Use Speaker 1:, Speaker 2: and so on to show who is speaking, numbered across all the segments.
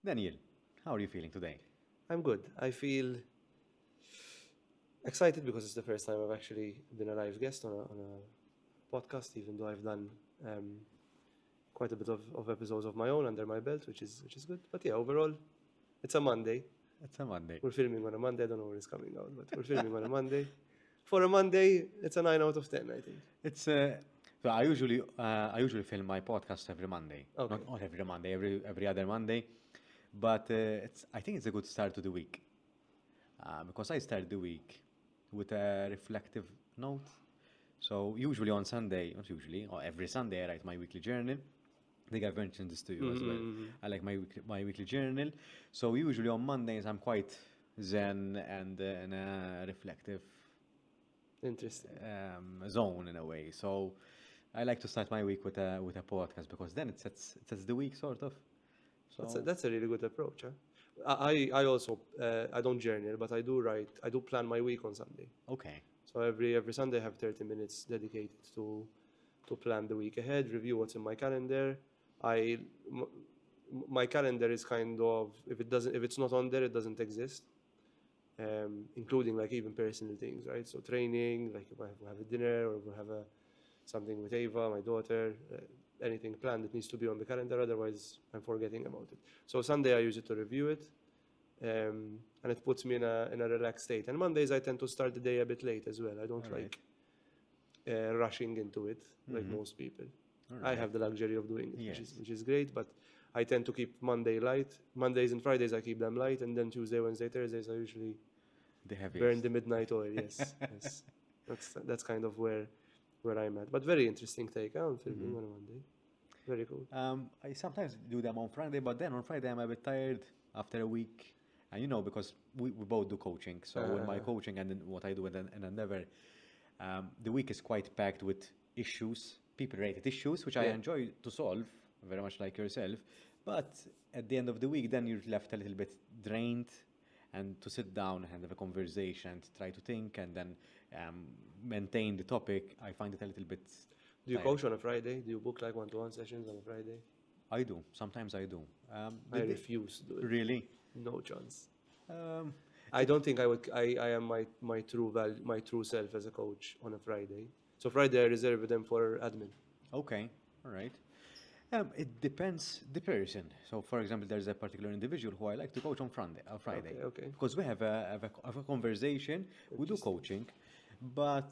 Speaker 1: Daniel, how are you feeling today?
Speaker 2: I'm good. I feel excited because it's the first time I've actually been a live guest on a podcast, even though I've done um, quite a bit of episodes of my own under my belt, which is good. But yeah, overall, it's a Monday.
Speaker 1: It's a Monday.
Speaker 2: We're filming on a Monday. I don't know when it's coming out, but we're filming on a Monday. For a Monday, it's a 9 out of 10, I think.
Speaker 1: It's so I usually film my podcast every Monday.
Speaker 2: Okay.
Speaker 1: Not every Monday, every other Monday. But I think it's a good start to the week. Because I start the week with a reflective note. So usually on Sunday, not usually, or every Sunday I write my weekly journal. I think I've mentioned this to you as well. I like my weekly journal. So usually on Mondays I'm quite zen and in a reflective
Speaker 2: Interesting.
Speaker 1: zone in a way. So I like to start my week with a podcast because then it sets the week sort of. So
Speaker 2: That's a really good approach. Huh? I also I don't journal, but I do write. I do plan my week on Sunday.
Speaker 1: okay,
Speaker 2: So every Sunday I have 30 minutes dedicated to plan the week ahead, review what's in my calendar. I m- my calendar is kind of if it's not on there, it doesn't exist. Including like even personal things, right? So training, like if we have a dinner or we have something with Ava, my daughter, anything planned that needs to be on the calendar. Otherwise, I'm forgetting about it. So Sunday I use it to review it, and it puts me in a relaxed state. And Mondays I tend to start the day a bit late as well. I don't
Speaker 1: All right.
Speaker 2: like rushing into it like most people.
Speaker 1: all
Speaker 2: I
Speaker 1: right.
Speaker 2: have the luxury of doing it,
Speaker 1: Yes.
Speaker 2: which is great. But I tend to keep Monday light. Mondays and Fridays I keep them light, and then Tuesday, Wednesday, Thursdays I usually
Speaker 1: The
Speaker 2: burn
Speaker 1: heaviest.
Speaker 2: the midnight oil. Yes, yes. That's kind of where I'm at. But very interesting take. I'm filming on a Monday. Very cool.
Speaker 1: I sometimes do them on Friday, but then on Friday I'm a bit tired after a week. And because we both do coaching. So in my coaching and in what I do in Endeavour, the week is quite packed with issues, people-related issues, which I
Speaker 2: Yeah.
Speaker 1: enjoy to solve, very much like yourself. But at the end of the week, then you're left a little bit drained. And to sit down and have a conversation and try to think and then maintain the topic, I find it a little bit
Speaker 2: Do you
Speaker 1: tiring.
Speaker 2: coach on a Friday? Do you book like one-to-one sessions on a Friday?
Speaker 1: I do. Sometimes I do.
Speaker 2: I refuse to do it.
Speaker 1: Really?
Speaker 2: No chance.
Speaker 1: Um,
Speaker 2: I don't think I would. I am my true self as a coach on a Friday. So Friday I reserve them for admin.
Speaker 1: okay. All right. It depends the person. So, for example, there's a particular individual who I like to coach on Friday,
Speaker 2: Okay.
Speaker 1: because we have a conversation. We do coaching, but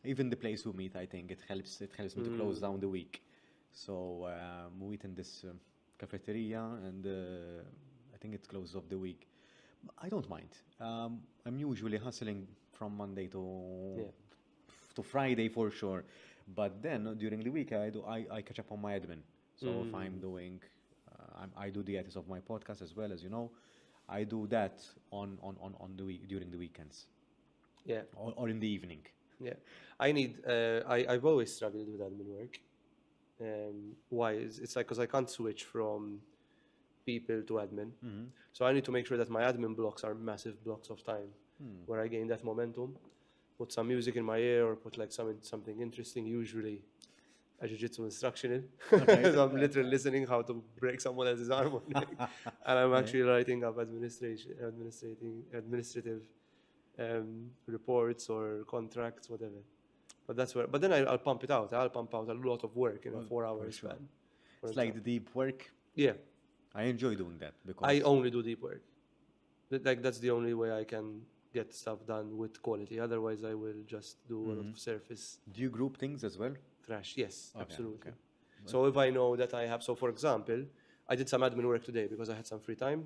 Speaker 1: even the place we meet, I think it helps me to close down the week. So we meet in this cafeteria, and I think it closes off the week. I don't mind. I'm usually hustling from Monday
Speaker 2: Yeah.
Speaker 1: to Friday for sure. But then during the week I catch up on my admin. So if I'm doing I do the edits of my podcast as well, as you know. I do that on the week during the weekends
Speaker 2: Yeah.
Speaker 1: or in the evening.
Speaker 2: Yeah. I need. I've always struggled with admin work. Why? It's like because I can't switch from people to admin. So I need to make sure that my admin blocks are massive blocks of time where I gain that momentum. Put some music in my ear or put like something interesting, usually a jiu-jitsu instructional. So I'm literally listening how to break someone else's arm or leg. And I'm actually writing up administrative reports or contracts, whatever. But that's where. But then I'll pump it out. I'll pump out a lot of work in a 4 hour
Speaker 1: sure.
Speaker 2: span. for
Speaker 1: It's like
Speaker 2: example.
Speaker 1: the deep work.
Speaker 2: Yeah,
Speaker 1: I enjoy doing that because
Speaker 2: I only do deep work. Like that's the only way I can get stuff done with quality. Otherwise, I will just do a lot of surface
Speaker 1: do you group things as well?
Speaker 2: trash. Yes, absolutely.
Speaker 1: okay.
Speaker 2: So if I know that I have, so for example, I did some admin work today because I had some free time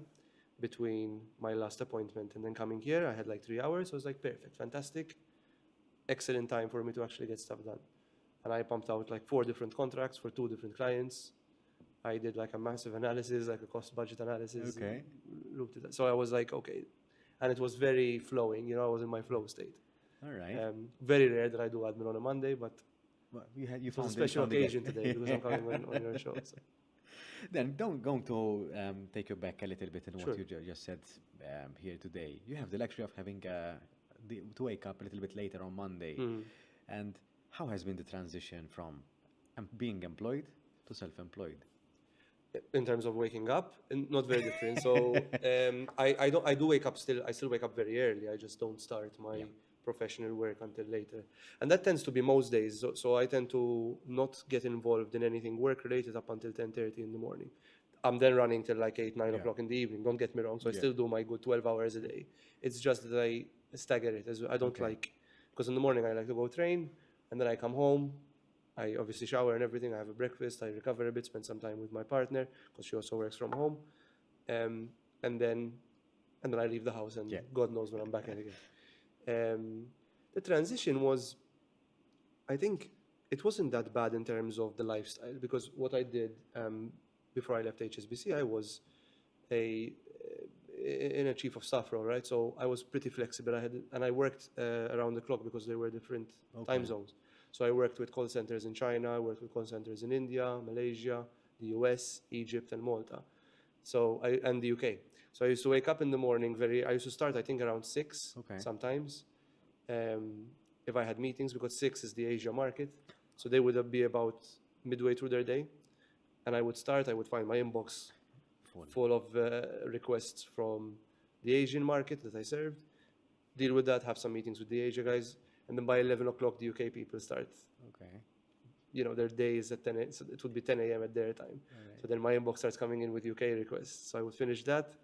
Speaker 2: between my last appointment and then coming here. I had like 3 hours. So I was like, perfect, fantastic, excellent time for me to actually get stuff done. And I pumped out like 4 different contracts for 2 different clients. I did like a massive analysis, like a cost budget analysis.
Speaker 1: Okay.
Speaker 2: Looked at that. So I was like, okay. And it was very flowing, I was in my flow state.
Speaker 1: All right.
Speaker 2: Very rare that I do admin on a Monday, but
Speaker 1: Well, you
Speaker 2: it was a
Speaker 1: found you
Speaker 2: special
Speaker 1: found the gap.
Speaker 2: occasion today because I'm coming on your show. So.
Speaker 1: Then going to take you back a little bit in
Speaker 2: Sure.
Speaker 1: what you just said here today. You have the luxury of having to wake up a little bit later on Monday. And how has been the transition from being employed to self-employed?
Speaker 2: in terms of waking up, and not very different. So I do wake up still. I still wake up very early. I just don't start my professional work until later, and that tends to be most days. So I tend to not get involved in anything work related up until 10:30 in the morning. I'm then running till like 8, 9 o'clock in the evening. Don't get me wrong. So I still do my good 12 hours a day. It's just that I stagger it as well. I don't like, because in the morning I like to go train, and then I come home. I obviously shower and everything. I have a breakfast. I recover a bit, spend some time with my partner because she also works from home, and then I leave the house, and God knows when I'm back in again. The transition was, I think, it wasn't that bad in terms of the lifestyle, because what I did before I left HSBC, I was in a chief of staff role, right? So I was pretty flexible. And I worked around the clock because there were different time zones. So I worked with call centers in China, I worked with call centers in India, Malaysia, the US, Egypt, and Malta. And the UK. So I used to wake up in the morning I used to start, I think, around 6 sometimes. If I had meetings, because 6 is the Asia market. So they would be about midway through their day. And I would find my inbox full of requests from the Asian market that I served, deal with that, have some meetings with the Asia guys. And then by 11 o'clock, the UK people start, their days at 10 a.m. So it would be 10 a.m. at their time. So then my inbox starts coming in with UK requests. So I would finish that.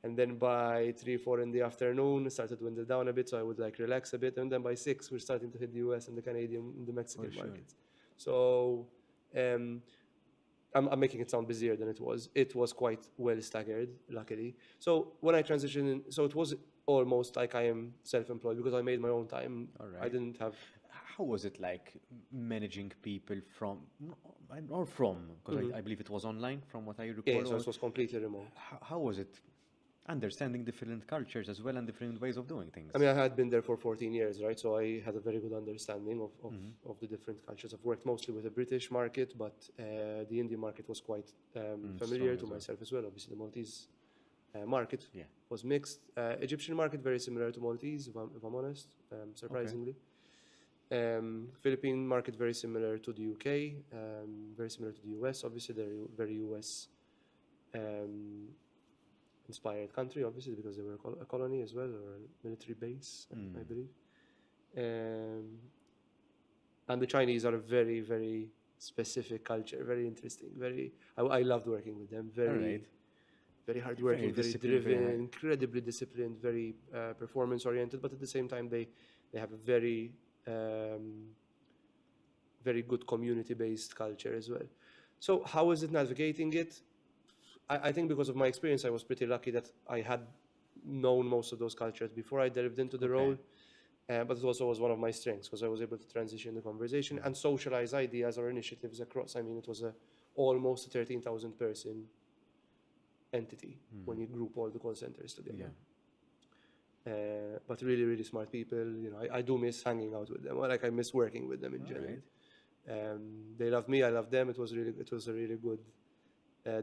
Speaker 2: And then by 3, 4 in the afternoon, it started to dwindle down a bit. So I would relax a bit. And then by 6, we're starting to hit the US and the Canadian and the Mexican markets. So I'm making it sound busier than it was. It was quite well staggered, luckily. So when I transitioned, so it was almost like I am self-employed because I made my own time. I didn't have.
Speaker 1: How was it like managing people because I believe it was online from what I recall.
Speaker 2: Yeah, so it was completely remote.
Speaker 1: How was it understanding different cultures as well and different ways of doing things?
Speaker 2: I mean, I had been there for 14 years, right? So I had a very good understanding of the different cultures. I've worked mostly with the British market, but the Indian market was quite familiar to myself as well. Obviously, the Maltese market was mixed. Egyptian market, very similar to Maltese, if I'm honest, surprisingly. Philippine market, very similar to the UK, very similar to the US. Obviously, they're very US inspired country, obviously, because they were a colony as well, or a military base, I believe. And the Chinese are a very, very specific culture, very interesting. I loved working with them. Very hardworking, very driven, incredibly disciplined, very performance oriented, but at the same time they have a very good community-based culture as well. So how is it navigating it? I think because of my experience, I was pretty lucky that I had known most of those cultures before I delved into the role. But it also was one of my strengths because I was able to transition the conversation and socialize ideas or initiatives across. I mean, it was almost a 13,000 person entity when you group all the call centers together. But really, really smart people. I do miss hanging out with them. I miss working with them in general. They love me, I love them. It was a really good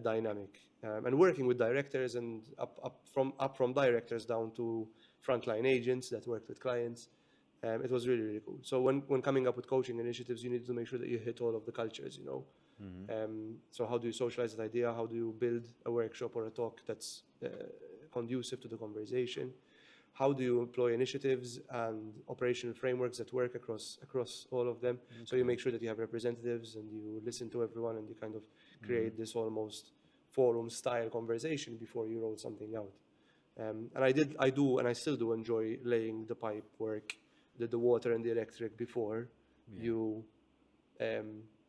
Speaker 2: dynamic. And working with directors and up from directors down to frontline agents that worked with clients, it was really, really cool. So when coming up with coaching initiatives, you need to make sure that you hit all of the cultures, So how do you socialize that idea? How do you build a workshop or a talk that's conducive to the conversation? How do you employ initiatives and operational frameworks that work across all of them? So you make sure that you have representatives and you listen to everyone and you kind of create this almost forum-style conversation before you roll something out. And I still do enjoy laying the pipe work, the water and the electric before you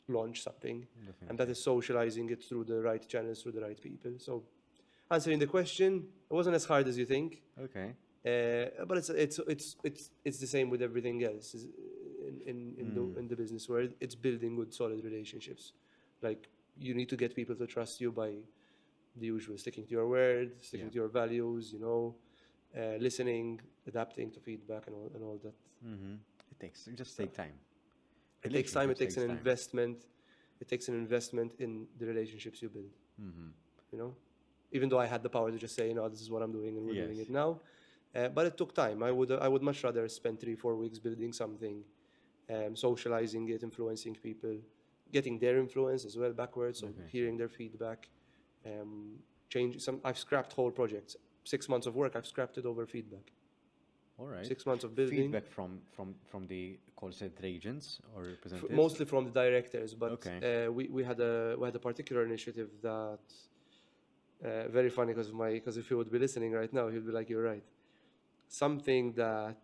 Speaker 2: launch something. And that is socializing it through the right channels, through the right people. So answering the question, it wasn't as hard as you think. But it's the same with everything else in the business world. It's building good, solid relationships. Like you need to get people to trust you by the usual sticking to your word, sticking to your values. Listening, adapting to feedback, and all that.
Speaker 1: It just takes time.
Speaker 2: It takes time. It takes an investment. It takes an investment in the relationships you build. Even though I had the power to just say, this is what I'm doing and we're doing it now. But it took time. I would much rather spend 3-4 weeks building something, socializing it, influencing people, getting their influence as well backwards, so hearing their feedback, change some. I've scrapped whole projects. 6 months of work, I've scrapped it over feedback.
Speaker 1: All right.
Speaker 2: 6 months of building.
Speaker 1: Feedback from the call center agents or representatives?
Speaker 2: Mostly from the directors, but
Speaker 1: Okay.
Speaker 2: we had a particular initiative that very funny because if he would be listening right now, he'd be like, "You're right." Something that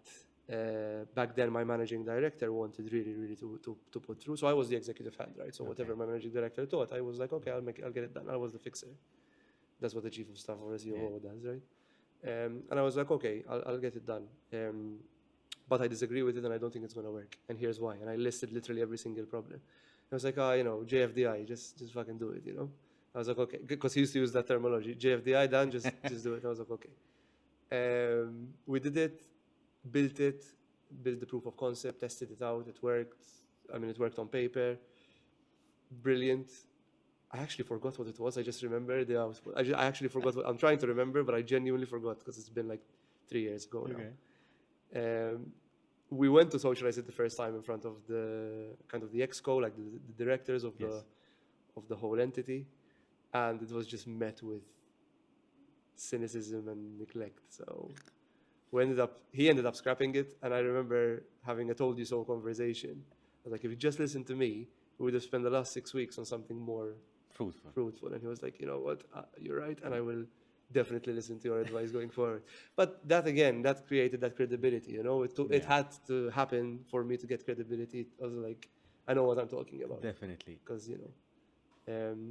Speaker 2: back then my managing director wanted really to put through. So I was the executive head, right? So whatever my managing director thought, I was like, "Okay, I'll get it done." I was the fixer. That's what the chief of staff or a COO does, right? And I was like, "Okay, I'll get it done." But I disagree with it and I don't think it's going to work. And here's why. And I listed literally every single problem. I was like, JFDI, just fucking do it, I was like, okay, because he used to use that terminology. JFDI, done, just do it. I was like, okay. We did it, built the proof of concept, tested it out. It worked. It worked on paper. Brilliant. I actually forgot what it was. I just remembered the output. I actually forgot what I'm trying to remember, but I genuinely forgot because it's been like 3 years ago now. We went to socialize it the first time in front of the kind of the exco, like the directors of the whole entity, and it was just met with cynicism and neglect. So he ended up scrapping it, and I remember having a told you so conversation. I was like, if you just listened to me, we would have spent the last 6 weeks on something more fruitful. And he was like, you know what, you're right, and I will definitely listen to your advice going forward. But that created that credibility. It had to happen for me to get credibility. I was like, I know what I'm talking about.
Speaker 1: Definitely.
Speaker 2: Because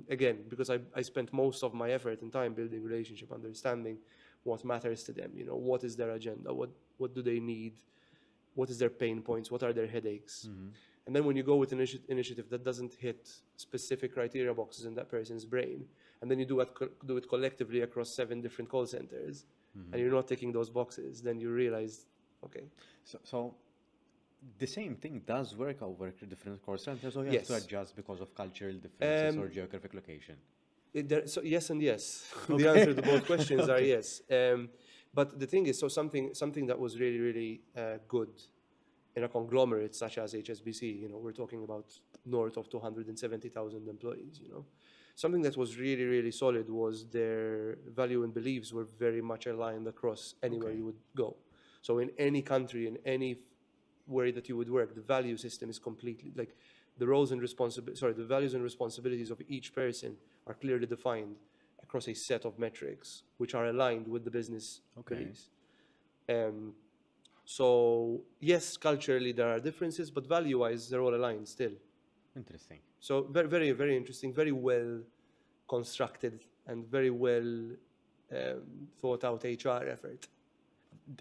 Speaker 2: again, because I spent most of my effort and time building relationship, understanding what matters to them. What is their agenda, what do they need, what is their pain points, what are their headaches. And then when you go with an initiative that doesn't hit specific criteria boxes in that person's brain, and then you do it collectively across 7 different call centers, and you're not ticking those boxes, then you realize, okay.
Speaker 1: So the same thing does work over different call centers, or you have to adjust because of cultural differences or geographic location?
Speaker 2: So yes and yes. The answer to both questions are yes. But the thing is, so something that was really, really good in a conglomerate such as HSBC, we're talking about north of 270,000 employees, Something that was really, really solid was their value and beliefs were very much aligned across anywhere you would go. So in any country, in any way that you would work, the value system is completely, like the values and responsibilities of each person are clearly defined across a set of metrics which are aligned with the business beliefs. So yes, culturally there are differences, but value-wise they're all aligned still.
Speaker 1: Interesting.
Speaker 2: So very, very, very interesting, very well constructed and very well thought out HR effort.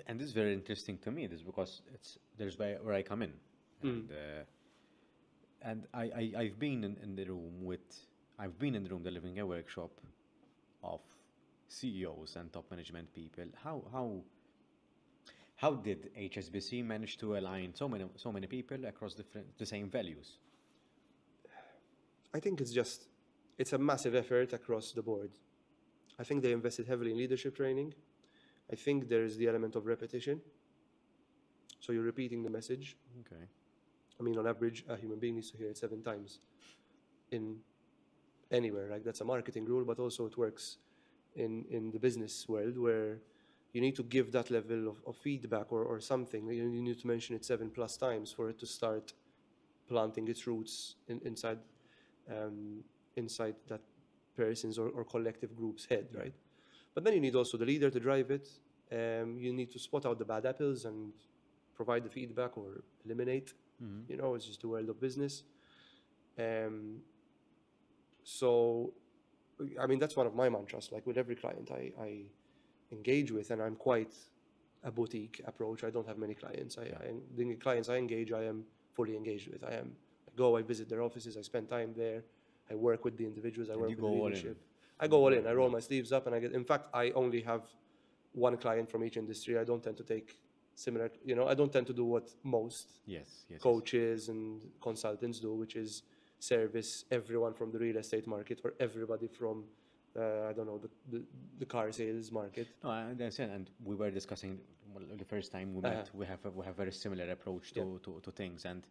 Speaker 1: And this is very interesting to me, this because there's where I come in. And I've been in the room delivering a workshop of CEOs and top management people. How did HSBC manage to align so many people across the same values?
Speaker 2: I think it's a massive effort across the board. I think they invested heavily in leadership training. I think there's the element of repetition. So you're repeating the message.
Speaker 1: Okay.
Speaker 2: On average, a human being needs to hear it 7 times in anywhere. Like that's a marketing rule, but also it works in the business world where you need to give that level of feedback or something. You need to mention it 7+ times for it to start planting its roots inside that person's or collective group's head, right? But then you need also the leader to drive it. You need to spot out the bad apples and provide the feedback or eliminate. It's just the world of business. So, that's one of my mantras. Like with every client I engage with, and I'm quite a boutique approach. I don't have many clients. The clients I engage, I am fully engaged with. I visit their offices, I spend time there, I work with the individuals, I work with the leadership. I go all in, I roll my sleeves up, and in fact, I only have one client from each industry. I don't tend to take similar, I don't tend to do what most coaches and consultants do, which is service everyone from the real estate market or everybody from the car sales market.
Speaker 1: No, I understand, and we were discussing the first time we met. We have a very similar approach to things, and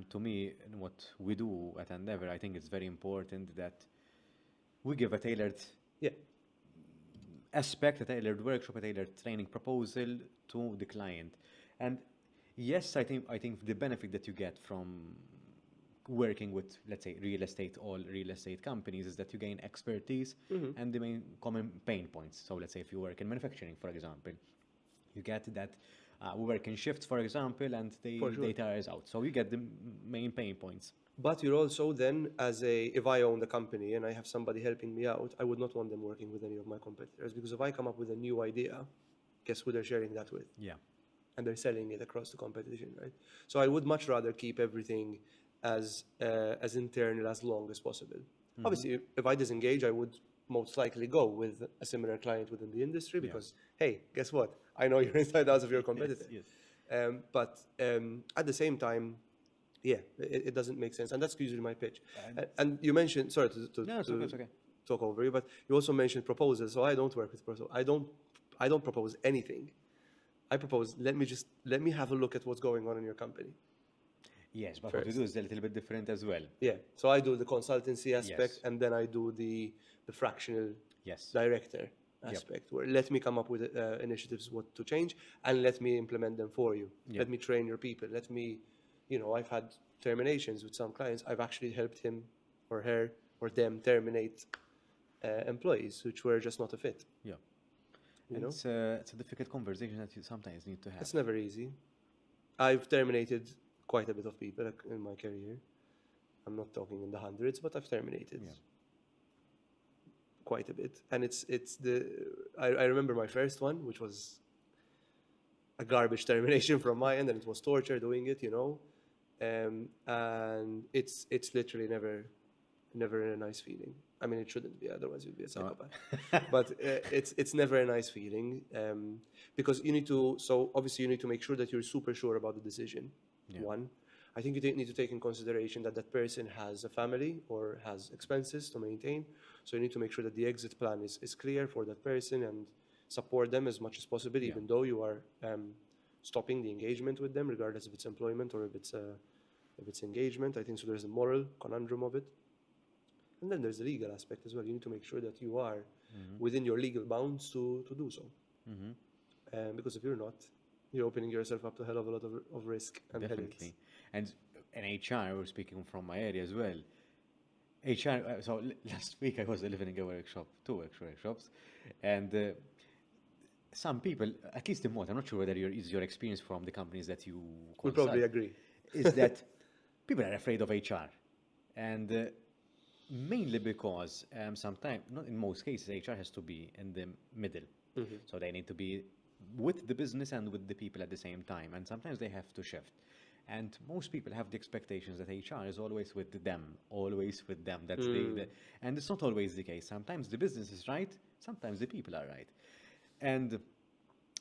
Speaker 1: to me, what we do at Endeavour, I think it's very important that we give a tailored
Speaker 2: Yeah.
Speaker 1: aspect, a tailored workshop, a tailored training proposal to the client. And yes, I think the benefit that you get from working with, let's say, all real estate companies is that you gain expertise
Speaker 2: Mm-hmm.
Speaker 1: and the main common pain points. So let's say if you work in manufacturing, for example, you get that we work in shifts, for example, and
Speaker 2: For sure.
Speaker 1: data is out. So you get the main pain points.
Speaker 2: But you're also then, if I own the company and I have somebody helping me out, I would not want them working with any of my competitors, because if I come up with a new idea, guess who they're sharing that with?
Speaker 1: Yeah.
Speaker 2: And they're selling it across the competition, right? So I would much rather keep everything as internal as long as possible. Obviously, if I disengage, I would most likely go with a similar client within the industry because, hey, guess what? I know you're inside out of your competitor.
Speaker 1: Yes.
Speaker 2: But at the same time, yeah, it doesn't make sense. And that's usually my pitch. And you mentioned, sorry to
Speaker 1: No, it's okay.
Speaker 2: talk over you, but you also mentioned proposals. So I don't work with proposals. I don't propose anything. I propose, let me have a look at what's going on in your company.
Speaker 1: Yes, but what we do is a little bit different as well.
Speaker 2: Yeah. So I do the consultancy aspect,
Speaker 1: Yes.
Speaker 2: and then I do the fractional
Speaker 1: Yes.
Speaker 2: director aspect, where let me come up with initiatives what to change, and let me implement them for you. Let me train your people. Let me, I've had terminations with some clients. I've actually helped him or her or them terminate employees which were just not a fit.
Speaker 1: Yeah.
Speaker 2: You
Speaker 1: And
Speaker 2: know?
Speaker 1: it's a difficult conversation that you sometimes need to have.
Speaker 2: It's never easy. I've terminated quite a bit of people in my career. I'm not talking in the hundreds, but I've terminated quite a bit. And I remember my first one, which was a garbage termination from my end, and it was torture doing it, and it's literally never a nice feeling. I mean, it shouldn't be, otherwise you'd be a psychopath. But it's never a nice feeling, because obviously you need to make sure that you're super sure about the decision. One, I think you need to take in consideration that person has a family or has expenses to maintain. So you need to make sure that the exit plan is clear for that person and support them as much as possible, even though you are stopping the engagement with them, regardless if it's employment or if it's engagement. I think so. There's a moral conundrum of it. And then there's the legal aspect as well. You need to make sure that you are within your legal bounds to do so. Because if you're not, you're opening yourself up to a hell of a lot of risk and
Speaker 1: Definitely. And in HR, we're speaking from my area as well. HR, last week I was delivering a workshop, 2 workshops, and some people, at least in Malta, I'm not sure whether is your experience from the companies that you consult,
Speaker 2: we probably agree,
Speaker 1: is that people are afraid of HR. And mainly because sometimes, not in most cases, HR has to be in the middle. So they need to be with the business and with the people at the same time. And sometimes they have to shift. And most people have the expectations that HR is always with them, always with them. That's and it's not always the case. Sometimes the business is right, sometimes the people are right. And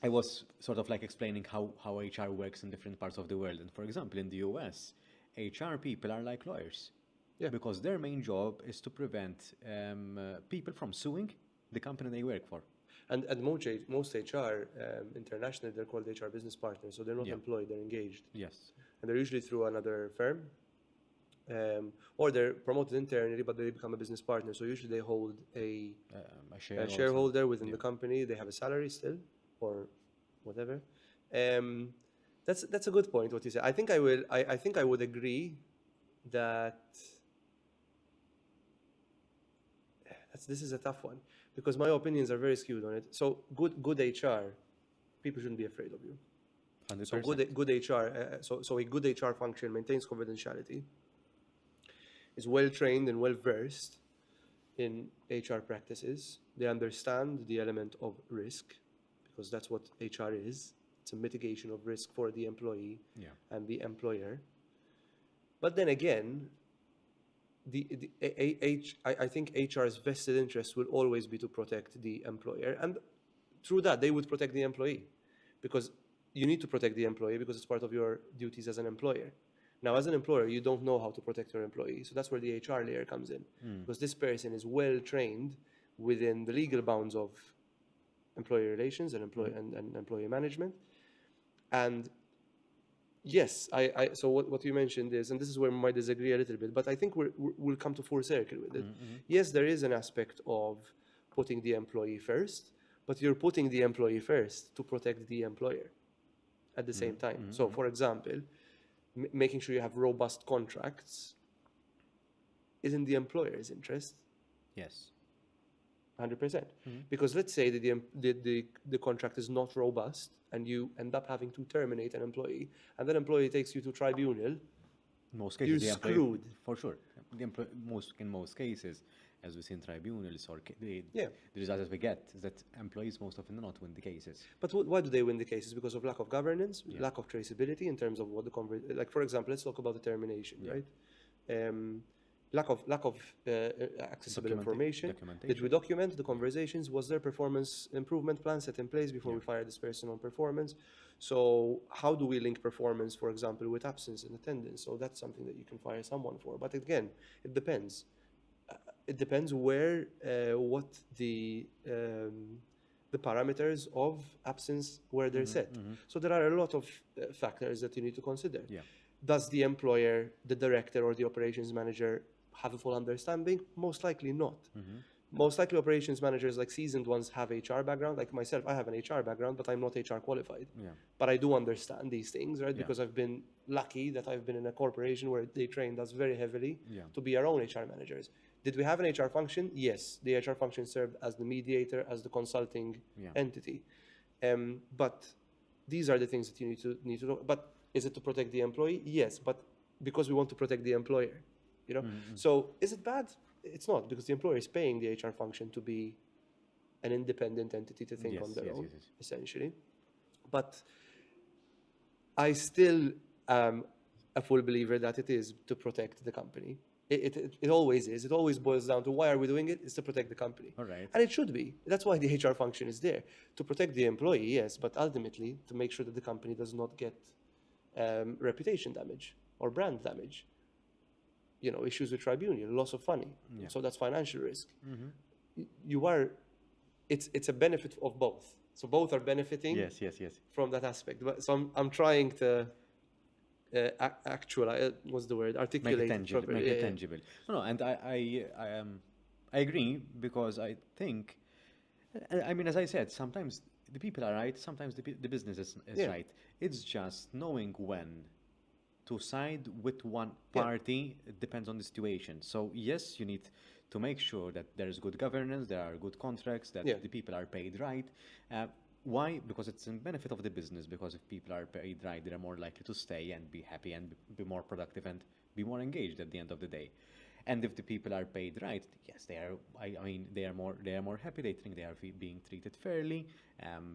Speaker 1: I was sort of like explaining how HR works in different parts of the world. And for example, in the US, HR people are like lawyers. Because their main job is to prevent people from suing the company they work for.
Speaker 2: And most HR internationally, they're called HR business partners, so they're not employed, they're engaged.
Speaker 1: Yes.
Speaker 2: And they're usually through another firm, or they're promoted internally, but they become a business partner. So usually they hold a shareholder within the company. They have a salary still, or whatever. That's a good point what you said. I think I would agree that this is a tough one, because my opinions are very skewed on it. So good HR, people shouldn't be afraid of you.
Speaker 1: 100%.
Speaker 2: So good HR, so a good HR function maintains confidentiality, is well trained and well versed in HR practices. They understand the element of risk, because that's what HR is. It's a mitigation of risk for the employee and the employer. But then again, I think HR's vested interest will always be to protect the employer, and through that they would protect the employee, because you need to protect the employee because it's part of your duties as an employer. Now, as an employer, you don't know how to protect your employee, so that's where the HR layer comes in, because this person is well trained within the legal bounds of employee relations and employee management, and Yes, so what you mentioned is, and this is where we might disagree a little bit, but I think we'll come to full circle with it. Yes, there is an aspect of putting the employee first, but you're putting the employee first to protect the employer at the same time. So, for example, making sure you have robust contracts is in the employer's interest.
Speaker 1: Yes.
Speaker 2: 100%. Because let's say that the contract is not robust and you end up having to terminate an employee, and that employee takes you to tribunal,
Speaker 1: Most cases,
Speaker 2: you're
Speaker 1: the employee,
Speaker 2: screwed.
Speaker 1: for sure. In most cases, as we see in tribunals or the results that we get, is that employees most often do not win the cases.
Speaker 2: But why do they win the cases? Because of lack of governance, lack of traceability in terms of what like, for example, let's talk about the termination, right? Lack of accessible information. Did we document the conversations? Was there performance improvement plan set in place before we fired this person on performance? So how do we link performance, for example, with absence and attendance? So that's something that you can fire someone for. But again, it depends. It depends where, what the parameters of absence, where they're set. So there are a lot of factors that you need to consider. Does the employer, the director, or the operations manager have a full understanding? Most likely not. Most likely operations managers, like seasoned ones, have HR background. Like myself, I have an HR background, but I'm not HR qualified. But I do understand these things, right? Because I've been lucky that I've been in a corporation where they trained us very heavily to be our own HR managers. Did we have an HR function? Yes. The HR function served as the mediator, as the consulting entity. But these are the things that you need to know. But is it to protect the employee? Yes, but because we want to protect the employer, you know? So is it bad? It's not, because the employer is paying the HR function to be an independent entity to think on their own, essentially. But I still am a full believer that it is to protect the company. It always is. It always boils down to, why are we doing it? It's to protect the company.
Speaker 1: All right.
Speaker 2: And it should be. That's why the HR function is there. To protect the employee, yes, but ultimately to make sure that the company does not get reputation damage or brand damage. You know, issues with tribunal, loss of money. So that's financial risk. It's a benefit of both. So both are benefiting from that aspect. So I'm trying to actualize, what's the word? Articulate.
Speaker 1: Make it tangible. Make it tangible. No, and I agree, because I think, I mean, as I said, sometimes the people are right, sometimes the business is right. It's just knowing when to side with one party. It depends on the situation. So yes, you need to make sure that there is good governance, there are good contracts, that the people are paid right. Why? Because it's in benefit of the business, because if people are paid right, they're more likely to stay and be happy and be more productive and be more engaged at the end of the day. And if the people are paid right, yes, they are. I mean, they are more happy. They think they are being treated fairly.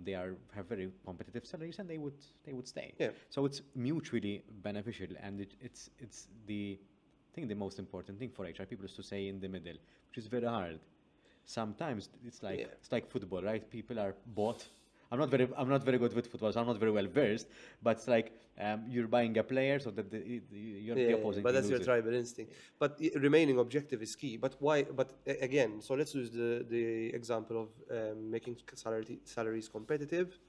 Speaker 1: They have very competitive salaries, and they would stay. So it's mutually beneficial, and it's the thing. The most important thing for HR people is to stay in the middle, which is very hard. Sometimes it's like football, right? People are bought. I'm not very good with football, so I'm not very well versed. But it's like you're buying a player so that the opposing.
Speaker 2: But that's your tribal instinct. But remaining objective is key. But why? But again, so let's use the example of making salaries competitive,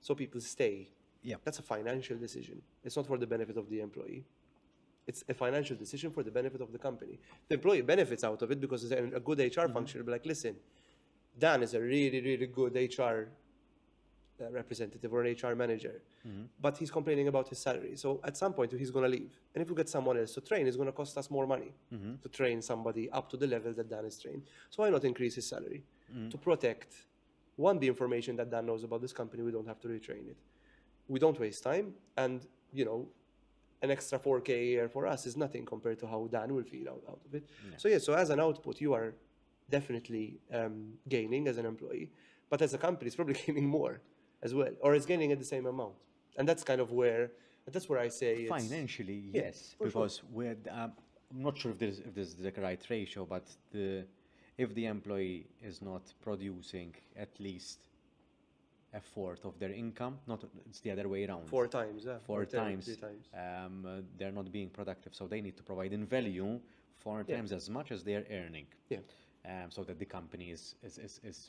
Speaker 2: so people stay. That's a financial decision. It's not for the benefit of the employee. It's a financial decision for the benefit of the company. The employee benefits out of it because it's a good HR function. Be like, listen, Dan is a really, really good HR representative or an HR manager, but he's complaining about his salary. So at some point he's going to leave. And if we get someone else to train, it's going to cost us more money to train somebody up to the level that Dan is trained. So why not increase his salary? To protect, one, the information that Dan knows about this company, we don't have to retrain it. We don't waste time, and, you know, an extra 4K a year for us is nothing compared to how Dan will feel out of it. So as an output, you are definitely gaining as an employee, but as a company, it's probably gaining more as well, or it's gaining at the same amount. And that's kind of that's where I say
Speaker 1: financially, yes, because I'm not sure if there's the right ratio, but if the employee is not producing at least a fourth of their income, it's the other way around.
Speaker 2: 4 times,
Speaker 1: Four times.
Speaker 2: 3 times.
Speaker 1: They're not being productive, so they need to provide in value 4 times as much as they are earning. So that the company is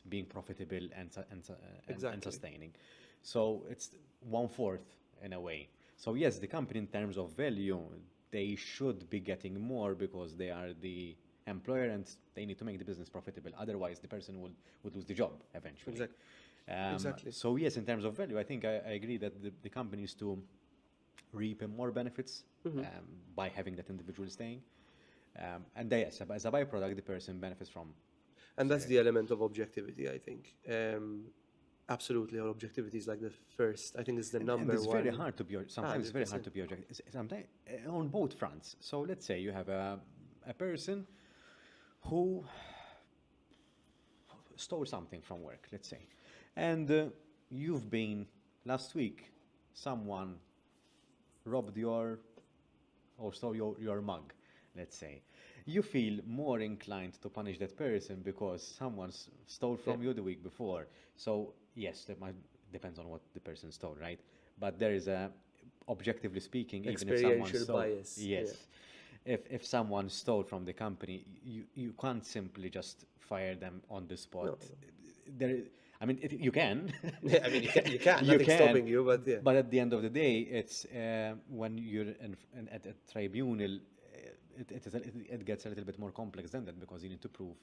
Speaker 1: being profitable and sustaining. So it's 1/4 in a way. So yes, the company in terms of value, they should be getting more because they are the employer and they need to make the business profitable. Otherwise, the person would lose the job eventually.
Speaker 2: Exactly. Exactly.
Speaker 1: So yes, in terms of value, I think I agree that the company is to reap more benefits by having that individual staying. And yes, as a byproduct, the person benefits from.
Speaker 2: And that's the element of objectivity, I think. Absolutely, our objectivity is like the first. I think it's the number
Speaker 1: And it's
Speaker 2: one.
Speaker 1: very hard to be. Sometimes it's very hard
Speaker 2: 100%.
Speaker 1: to be objective. Sometimes on both fronts. So let's say you have a person who stole something from work, let's say, and you've been last week. Someone robbed or stole your mug, let's say. You feel more inclined to punish that person because someone stole from you the week before. So yes, that might depends on what the person stole, right? But there is a, objectively speaking, even if someone
Speaker 2: Experiential
Speaker 1: stole,
Speaker 2: bias,
Speaker 1: yes,
Speaker 2: yeah.
Speaker 1: if someone stole from the company, you can't simply just fire them on the spot.
Speaker 2: No.
Speaker 1: There, I mean, you can.
Speaker 2: Yeah, I mean, you can.
Speaker 1: You
Speaker 2: Nothing's
Speaker 1: can,
Speaker 2: stopping you, but yeah.
Speaker 1: But at the end of the day, it's when you're at a tribunal, it gets a little bit more complex than that because you need to prove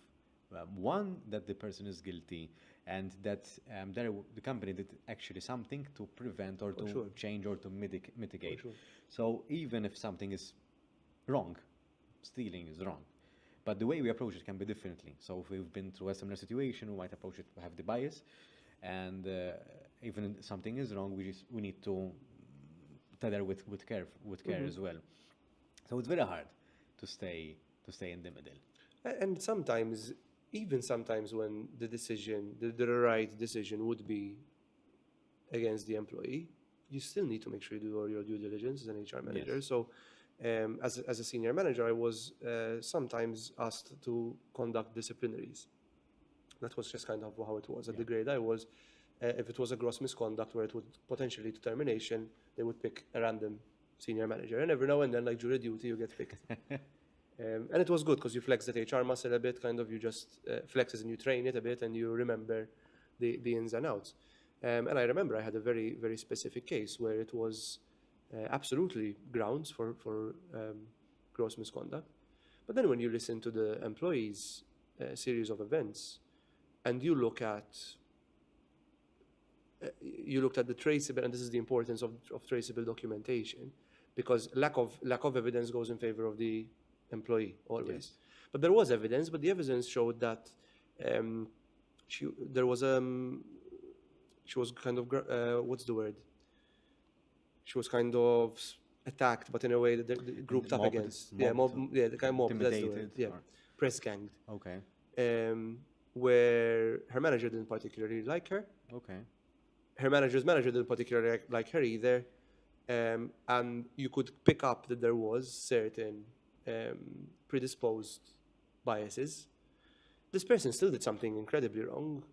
Speaker 1: one, that the person is guilty, and that the company did actually something to prevent or to change or to mitigate.
Speaker 2: Sure.
Speaker 1: So even if something is wrong, stealing is wrong. But the way we approach it can be differently. So if we've been through a similar situation, we might approach it, we have the bias, and even if something is wrong, we need to tether with care as well. So it's very hard to stay in the middle.
Speaker 2: And sometimes, even sometimes when the decision, the right decision would be against the employee, you still need to make sure you do all your due diligence as an HR manager.
Speaker 1: Yes.
Speaker 2: So as a senior manager, I was sometimes asked to conduct disciplinaries. That was just kind of how it was. At the grade I was, if it was a gross misconduct where it would potentially lead to termination, they would pick a random senior manager. And every now and then, like jury duty, you get picked. And it was good because you flex that HR muscle a bit, kind of, you just flex it and you train it a bit and you remember the ins and outs. And I remember I had a very, very specific case where it was absolutely grounds for gross misconduct. But then when you listen to the employees' series of events and you looked at the traceable, and this is the importance of traceable documentation, because lack of evidence goes in favor of the employee always.
Speaker 1: Yes.
Speaker 2: But there was evidence, but the evidence showed that she was kind of what's the word? She was kind of attacked, but in a way that they grouped up
Speaker 1: Mobbed,
Speaker 2: against.
Speaker 1: mobbed,
Speaker 2: The kind of mobbed. That's the word.
Speaker 1: intimidated,
Speaker 2: Yeah,
Speaker 1: or-
Speaker 2: press ganged.
Speaker 1: Okay.
Speaker 2: Where her manager didn't particularly like her.
Speaker 1: Okay.
Speaker 2: Her manager's manager didn't particularly like her either. And you could pick up that there was certain predisposed biases. This person still did something incredibly wrong,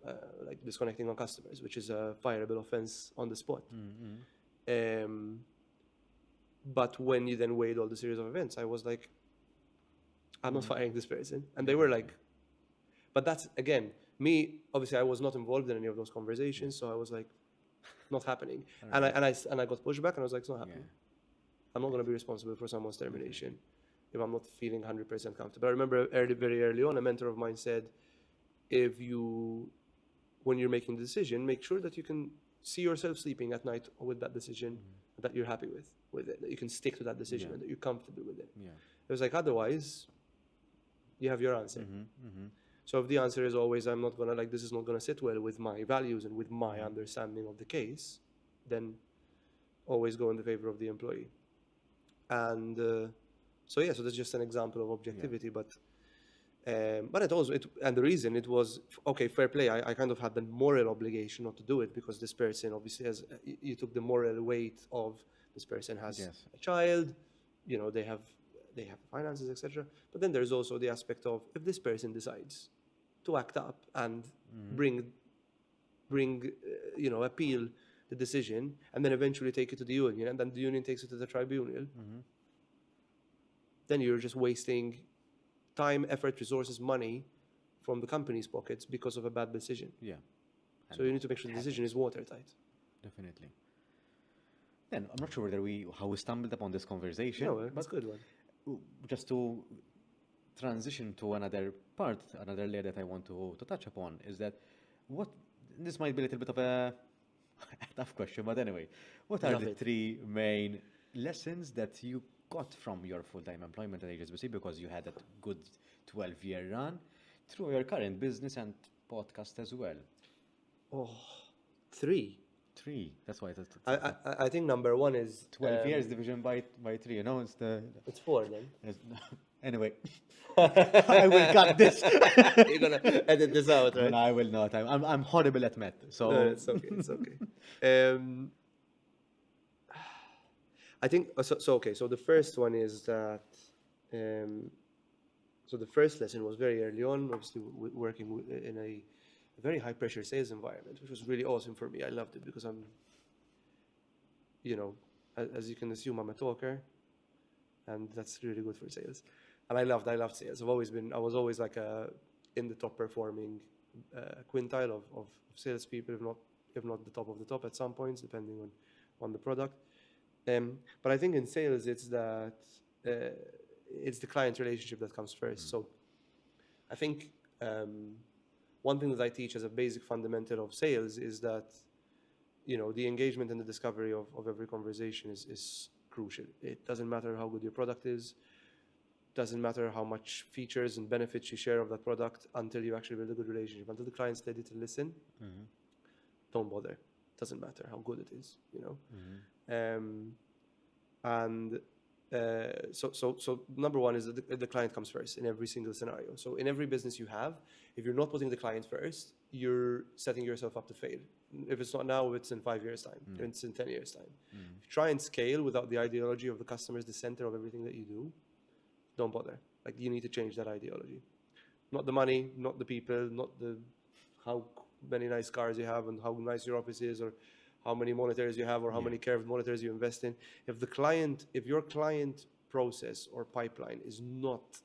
Speaker 2: like disconnecting on customers, which is a fireable offense on the spot. But when you then weighed all the series of events, I was like, I'm not firing this person. And they were like, but that's, again, me, obviously I was not involved in any of those conversations, so I was like, not happening. And I got pushed back and I was like, it's not happening. I'm not going to be responsible for someone's termination if I'm not feeling 100% comfortable. I remember very early on, a mentor of mine said, when you're making the decision, make sure that you can see yourself sleeping at night with that decision, that you're happy with it, that you can stick to that decision, and that you're comfortable with it.
Speaker 1: Yeah.
Speaker 2: It was like, otherwise, you have your answer. So if the answer is always, I'm not gonna, this is not gonna sit well with my values and with my understanding of the case, then always go in the favor of the employee. And so that's just an example of objectivity. But it also, and the reason it was, okay, fair play, I kind of had the moral obligation not to do it because this person obviously has, you took the moral weight of this person has a child, they have finances, etc. But then there's also the aspect of, if this person decides to act up and bring appeal the decision and then eventually take it to the union, and then the union takes it to the tribunal, then you're just wasting time, effort, resources, money from the company's pockets because of a bad decision.
Speaker 1: Yeah.
Speaker 2: So you need to make sure the decision is watertight.
Speaker 1: Definitely. Then I'm not sure how we stumbled upon this conversation,
Speaker 2: No, it's
Speaker 1: but
Speaker 2: a good one.
Speaker 1: just to transition to another part, another layer that I want to touch upon is that what this might be a little bit of a tough question, but anyway, what are
Speaker 2: Love
Speaker 1: the
Speaker 2: it.
Speaker 1: 3 main lessons that you got from your full-time employment at HSBC because you had that good 12-year run through your current business and podcast as well?
Speaker 2: Oh, 3.
Speaker 1: 3. That's why it's
Speaker 2: I think number 1 is
Speaker 1: 12 years division by 3. You know, it's the
Speaker 2: it's 4 then.
Speaker 1: anyway. I will cut this.
Speaker 2: You're gonna edit this out, right?
Speaker 1: No, I will not. I'm horrible at math. So
Speaker 2: No, it's okay. It's okay. I think so. Okay, so the first one is that. So the first lesson was very early on, obviously working in a very high pressure sales environment, which was really awesome for me. I loved it because I'm, as you can assume, I'm a talker, and that's really good for sales. And I loved sales. I was always like in the top performing quintile of salespeople, if not the top of the top at some points, depending on the product. But I think in sales, it's that it's the client relationship that comes first. So I think one thing that I teach as a basic fundamental of sales is that the engagement and the discovery of every conversation is crucial. It doesn't matter how good your product is. Doesn't matter how much features and benefits you share of that product until you actually build a good relationship. Until the client's ready to listen, don't bother. Doesn't matter how good it is, So number 1 is that the client comes first in every single scenario. So in every business you have, if you're not putting the client first, you're setting yourself up to fail. If it's not now, it's in 5 years' time. It's in 10 years' time. If you try and scale without the ideology of the customer is the center of everything that you do, don't bother. Like, you need to change that ideology. Not the money, not the people, not how many nice cars you have and how nice your office is, or how many monitors you have, or how many curved monitors you invest in. If your client process or pipeline is not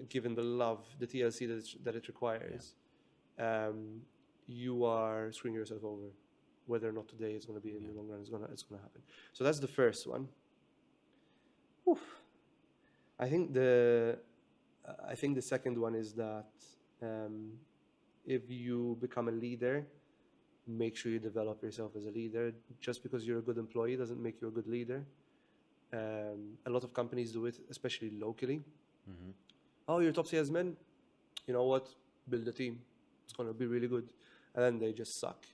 Speaker 2: given the love, the TLC that it requires, you are screwing yourself over. Whether or not today it's going to be in the long run, it's going to happen. So that's the first one. Oof. I think the second one is that if you become a leader, make sure you develop yourself as a leader. Just because you're a good employee doesn't make you a good leader. A lot of companies do it, especially locally. Oh, you're a top salesman? You know what? Build a team. It's going to be really good. And then they just suck.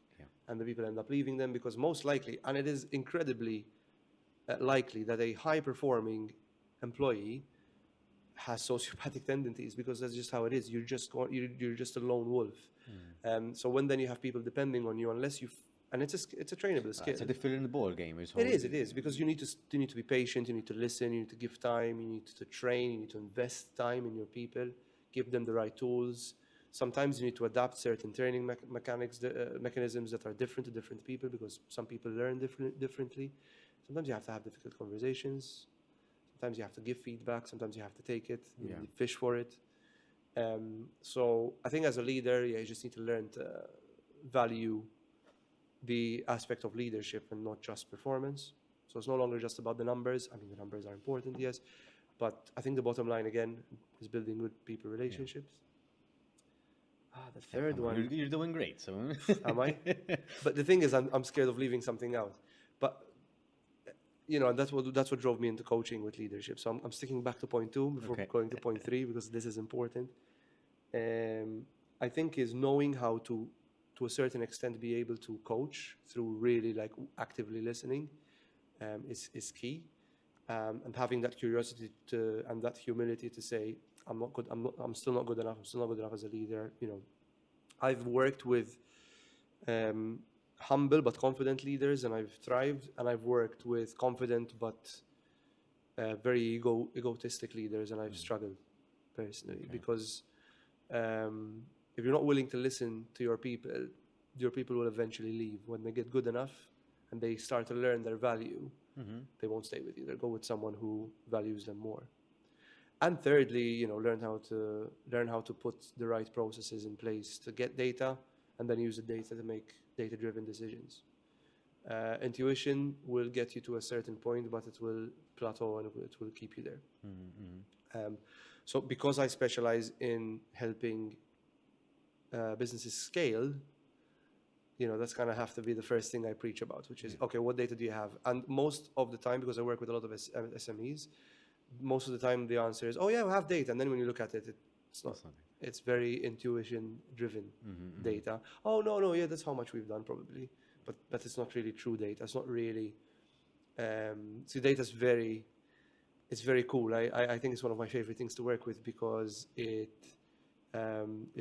Speaker 2: And the people end up leaving them because most likely, and it is incredibly likely that a high-performing employee has sociopathic tendencies, because that's just how it is. You're just a lone wolf. So when then you have people depending on you, unless and it's a trainable skill.
Speaker 1: It's a different ball game.
Speaker 2: It is because you need to be patient. You need to listen. You need to give time. You need to train. You need to invest time in your people. Give them the right tools. Sometimes you need to adapt certain training mechanisms that are different to different people, because some people learn differently. Sometimes you have to have difficult conversations. Sometimes you have to give feedback. Sometimes you have to take it. You fish for it. So I think as a leader, you just need to learn to value the aspect of leadership and not just performance. So it's no longer just about the numbers. I mean, the numbers are important, yes. But I think the bottom line, again, is building good people relationships. The third one.
Speaker 1: You're doing great. So
Speaker 2: Am I? But the thing is, I'm scared of leaving something out. But that's what drove me into coaching with leadership. So I'm sticking back to point 2 before going to point 3, because this is important. I think is knowing how to a certain extent, be able to coach through really actively listening is key. And having that curiosity and that humility to say, I'm still not good enough. I'm still not good enough as a leader. I've worked with humble but confident leaders, and I've thrived. And I've worked with confident but very egotistic leaders, and I've struggled personally because if you're not willing to listen to your people will eventually leave. When they get good enough and they start to learn their value, they won't stay with you. They'll go with someone who values them more. And thirdly, learn how to put the right processes in place to get data, and then use the data to make data-driven decisions. Intuition will get you to a certain point, but it will plateau and it will keep you there. So because I specialize in helping businesses scale, that's going to have to be the first thing I preach about, which is, okay, what data do you have? And most of the time, because I work with a lot of SMEs, most of the time the answer is, oh yeah, we have data. And then when you look at it, it's not. It's very intuition-driven data. Oh, no, yeah, that's how much we've done probably. But it's not really true data. It's not really... so data is it's very cool. I think it's one of my favorite things to work with because it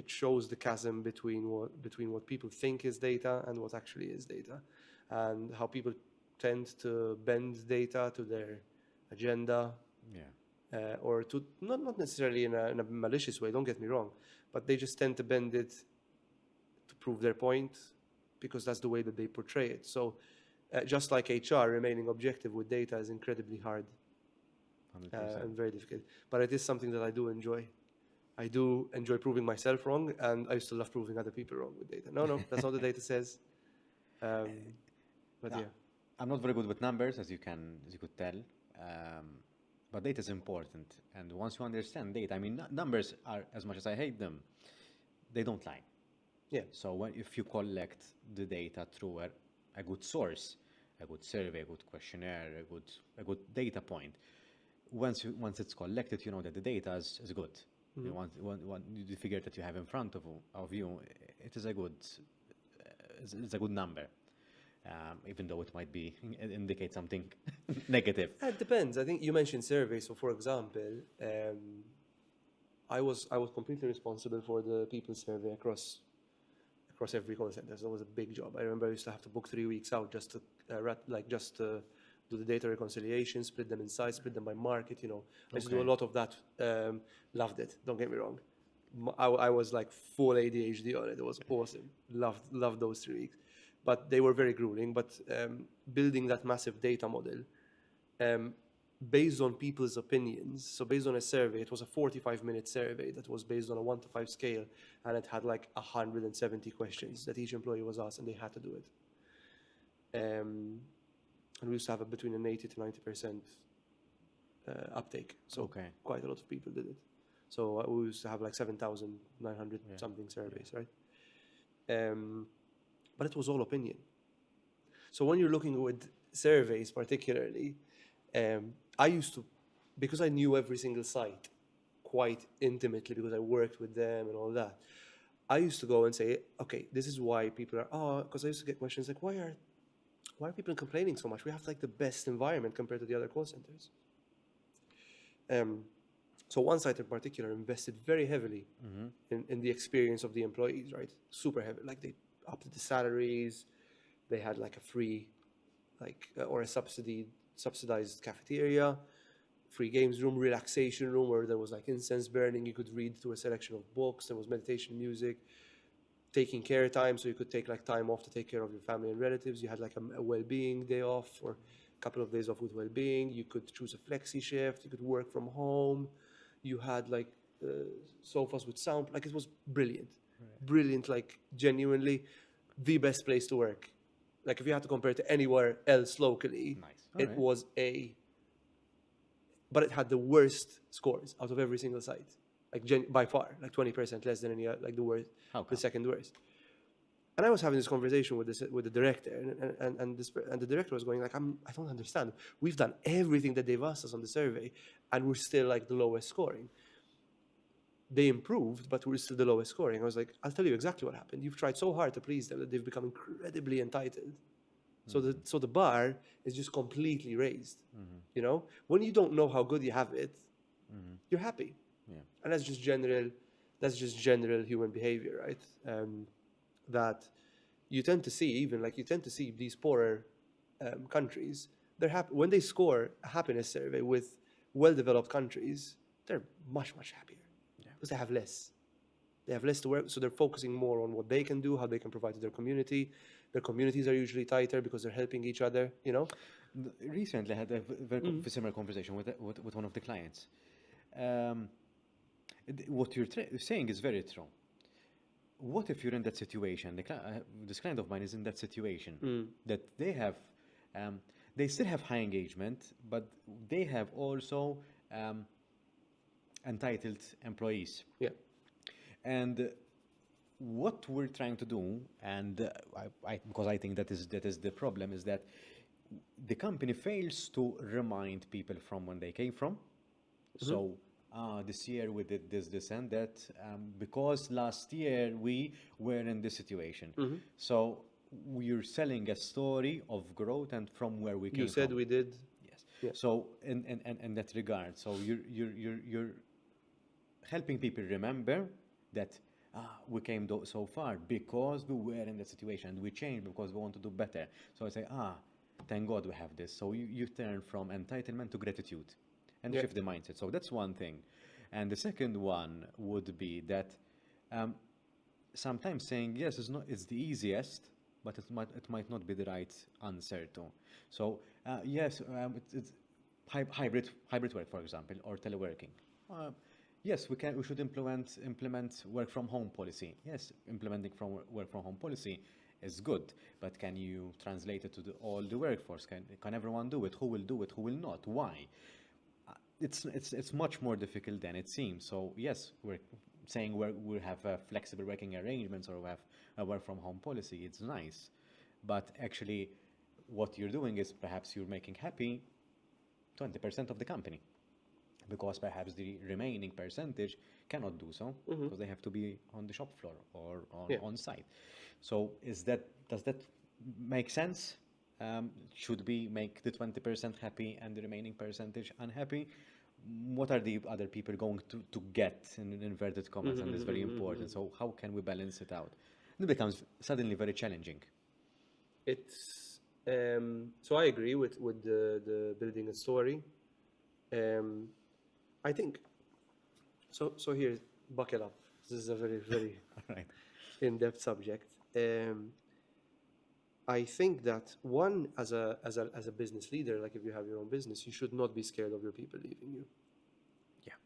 Speaker 2: shows the chasm between what people think is data and what actually is data, and how people tend to bend data to their agenda. Or to not necessarily in a malicious way, don't get me wrong, but they just tend to bend it to prove their point because that's the way that they portray it. So just like HR, remaining objective with data is incredibly hard and very difficult. But it is something that I do enjoy. I do enjoy proving myself wrong, and I used to love proving other people wrong with data. No, that's not what the data says. But yeah.
Speaker 1: I'm not very good with numbers, as you could tell. But data is important, and once you understand data, I mean, numbers are, as much as I hate them, they don't lie.
Speaker 2: Yeah.
Speaker 1: So if you collect the data through a good source, a good survey, a good questionnaire, a good data point, once it's collected, you know that the data is good. The figure that you have in front of you, it is a good number. Even though it might indicate something negative.
Speaker 2: It depends. I think you mentioned surveys. So, for example, I was completely responsible for the people survey across every call center. So it was a big job. I remember I used to have to book 3 weeks out just to do the data reconciliation, split them in size, split them by market. I used to do a lot of that. Loved it. Don't get me wrong. I was like full ADHD on it. It was awesome. Loved those 3 weeks. But they were very grueling. But building that massive data model based on people's opinions, so based on a survey, it was a 45-minute survey that was based on a 1 to 5 scale, and it had like 170 questions that each employee was asked, and they had to do it. And we used to have between an 80 to 90% uptake. So quite a lot of people did it. So we used to have like 7,900 something surveys, right? But it was all opinion. So when you're looking with surveys particularly, I used to, because I knew every single site quite intimately because I worked with them and all that, I used to go and say, okay, this is why people are, because I used to get questions like, why are people complaining so much? We have like the best environment compared to the other call centers. So one site in particular invested very heavily in the experience of the employees, right? Super heavy. Like they upped the salaries. They had like a free, or a subsidized cafeteria, free games room, relaxation room where there was like incense burning. You could read through a selection of books. There was meditation music, taking care time. So you could take like time off to take care of your family and relatives. You had like a well-being day off or a couple of days off with well-being. You could choose a flexi shift. You could work from home. You had like sofas with sound. Like it was brilliant. Right. Brilliant, like genuinely the best place to work. Like if you had to compare it to anywhere else locally, it was but it had the worst scores out of every single site, like by far, like 20% less than any other, like the worst, the second worst. And I was having this conversation with the director, and the director was going like, I don't understand. We've done everything that they've asked us on the survey, and we're still like the lowest scoring. They improved, but we're still the lowest scoring. I was like, I'll tell you exactly what happened. You've tried so hard to please them that they've become incredibly entitled. So the bar is just completely raised. When you don't know how good you have it, you're happy. And that's just general human behavior, right? That you tend to see, these poorer countries, they're happy when they score a happiness survey with well-developed countries. They're much happier because they have less. They have less to work, so they're focusing more on what they can do, how they can provide to their community. Their communities are usually tighter because they're helping each other,
Speaker 1: Recently, I had a very similar conversation with one of the clients. What you're saying is very true. what if you're in that situation? This client of mine is in that situation that they still have high engagement, but they have also entitled employees.
Speaker 2: Yeah.
Speaker 1: And what we're trying to do, and because I think that is the problem, is that the company fails to remind people from when they came from. So this year we did this, and that, because last year we were in this situation. So we're selling a story of growth and from where we came
Speaker 2: You said
Speaker 1: from.
Speaker 2: we did.
Speaker 1: Yes.
Speaker 2: Yeah.
Speaker 1: So in that regard, so you're helping people remember that we came so far because we were in that situation, and we changed because we want to do better. So I say, thank God we have this. So you turn from entitlement to gratitude and
Speaker 2: Yeah.
Speaker 1: shift the mindset. So that's one thing. And the second one would be that sometimes saying yes is not, it's the easiest, but it might not be the right answer too. So yes, it's hybrid work, for example, or teleworking. Yes, we should implement work from home policy. Yes, implementing work from home policy is good, but can you translate it to all the workforce? Can everyone do it? Who will do it? Who will not? Why? It's much more difficult than it seems. So yes, we're saying we have flexible working arrangements, or we have a work from home policy. It's nice, but actually, what you're doing is perhaps you're making happy 20% of the company, because perhaps the remaining percentage cannot do so because they have to be on the shop floor or on site. So does that make sense? Should we make the 20% happy and the remaining percentage unhappy? What are the other people going to get, in inverted commas? And it's very important. So how can we balance it out? And it becomes suddenly very challenging.
Speaker 2: It's so I agree with the building a story. I think so here, buckle up. This is a very, very
Speaker 1: Right.
Speaker 2: in-depth subject. I think that one, as a business leader, like if you have your own business, you should not be scared of your people leaving you.
Speaker 1: Yeah.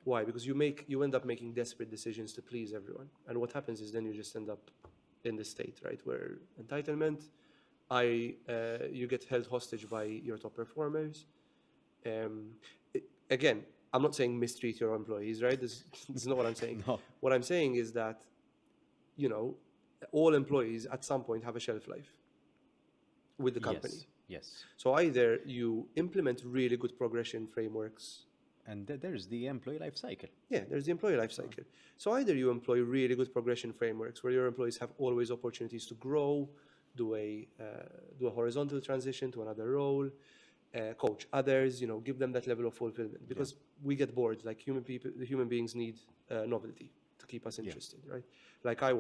Speaker 2: Why? Because you end up making desperate decisions to please everyone, and what happens is then you just end up in this state, right, where entitlement, you get held hostage by your top performers. Again, I'm not saying mistreat your employees, right? This is not what I'm saying.
Speaker 1: No.
Speaker 2: What I'm saying is that, all employees at some point have a shelf life with the company.
Speaker 1: Yes.
Speaker 2: So either you implement really good progression frameworks.
Speaker 1: And there's the employee life cycle.
Speaker 2: Yeah, there's the employee life cycle. So either you employ really good progression frameworks where your employees have always opportunities to grow, do a horizontal transition to another role, coach others, give them that level of fulfillment, because we get bored. Like human beings need novelty to keep us interested, right? Like I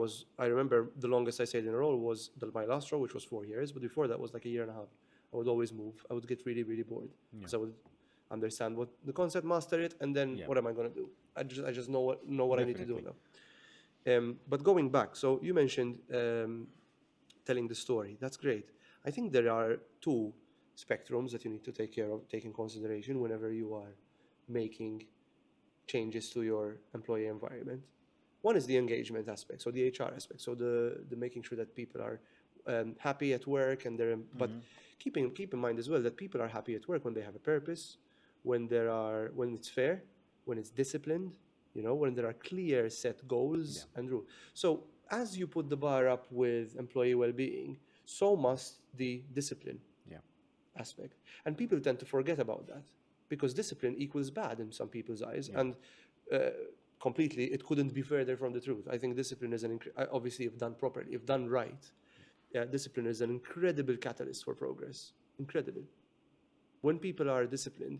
Speaker 2: remember the longest I stayed in a role was my last role, which was 4 years, but before that was like a year and a half. I would always move. I would get really, really bored because I would understand what the concept, master it, and then what am I going to do? I just know what I need to do now. But going back, so you mentioned telling the story. That's great. I think there are two spectrums that you need to take in consideration whenever you are making changes to your employee environment. One is the engagement aspect, so the HR aspect, so the making sure that people are happy at work, and but keep in mind as well that people are happy at work when they have a purpose, when it's fair, when it's disciplined, when there are clear set goals and rules. So as you put the bar up with employee well-being, so must the discipline aspect. And people tend to forget about that because discipline equals bad in some people's eyes. And completely, it couldn't be further from the truth. I think discipline is obviously, if done properly, if done right, discipline is an incredible catalyst for progress. Incredible. When people are disciplined,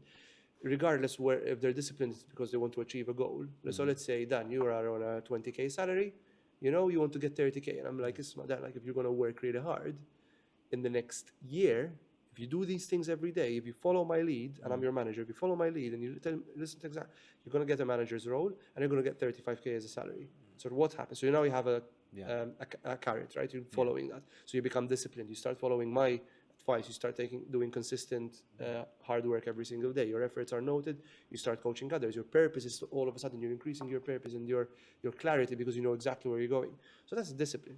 Speaker 2: regardless if they're disciplined because they want to achieve a goal. So let's say, Dan, you are on a 20K salary, you want to get 30K. And I'm like, it's not that. Like, if you're going to work really hard in the next year, if you do these things every day, if you follow my lead, and I'm your manager, if you follow my lead and you listen to exactly, you're going to get a manager's role, and you're going to get 35K as a salary. So what happens? So now you have a carrot, right? You're following that. So you become disciplined. You start following my twice. You start doing consistent hard work every single day. Your efforts are noted. You start coaching others. Your purpose is all of a sudden you're increasing your purpose and your clarity because you know exactly where you're going. So that's discipline.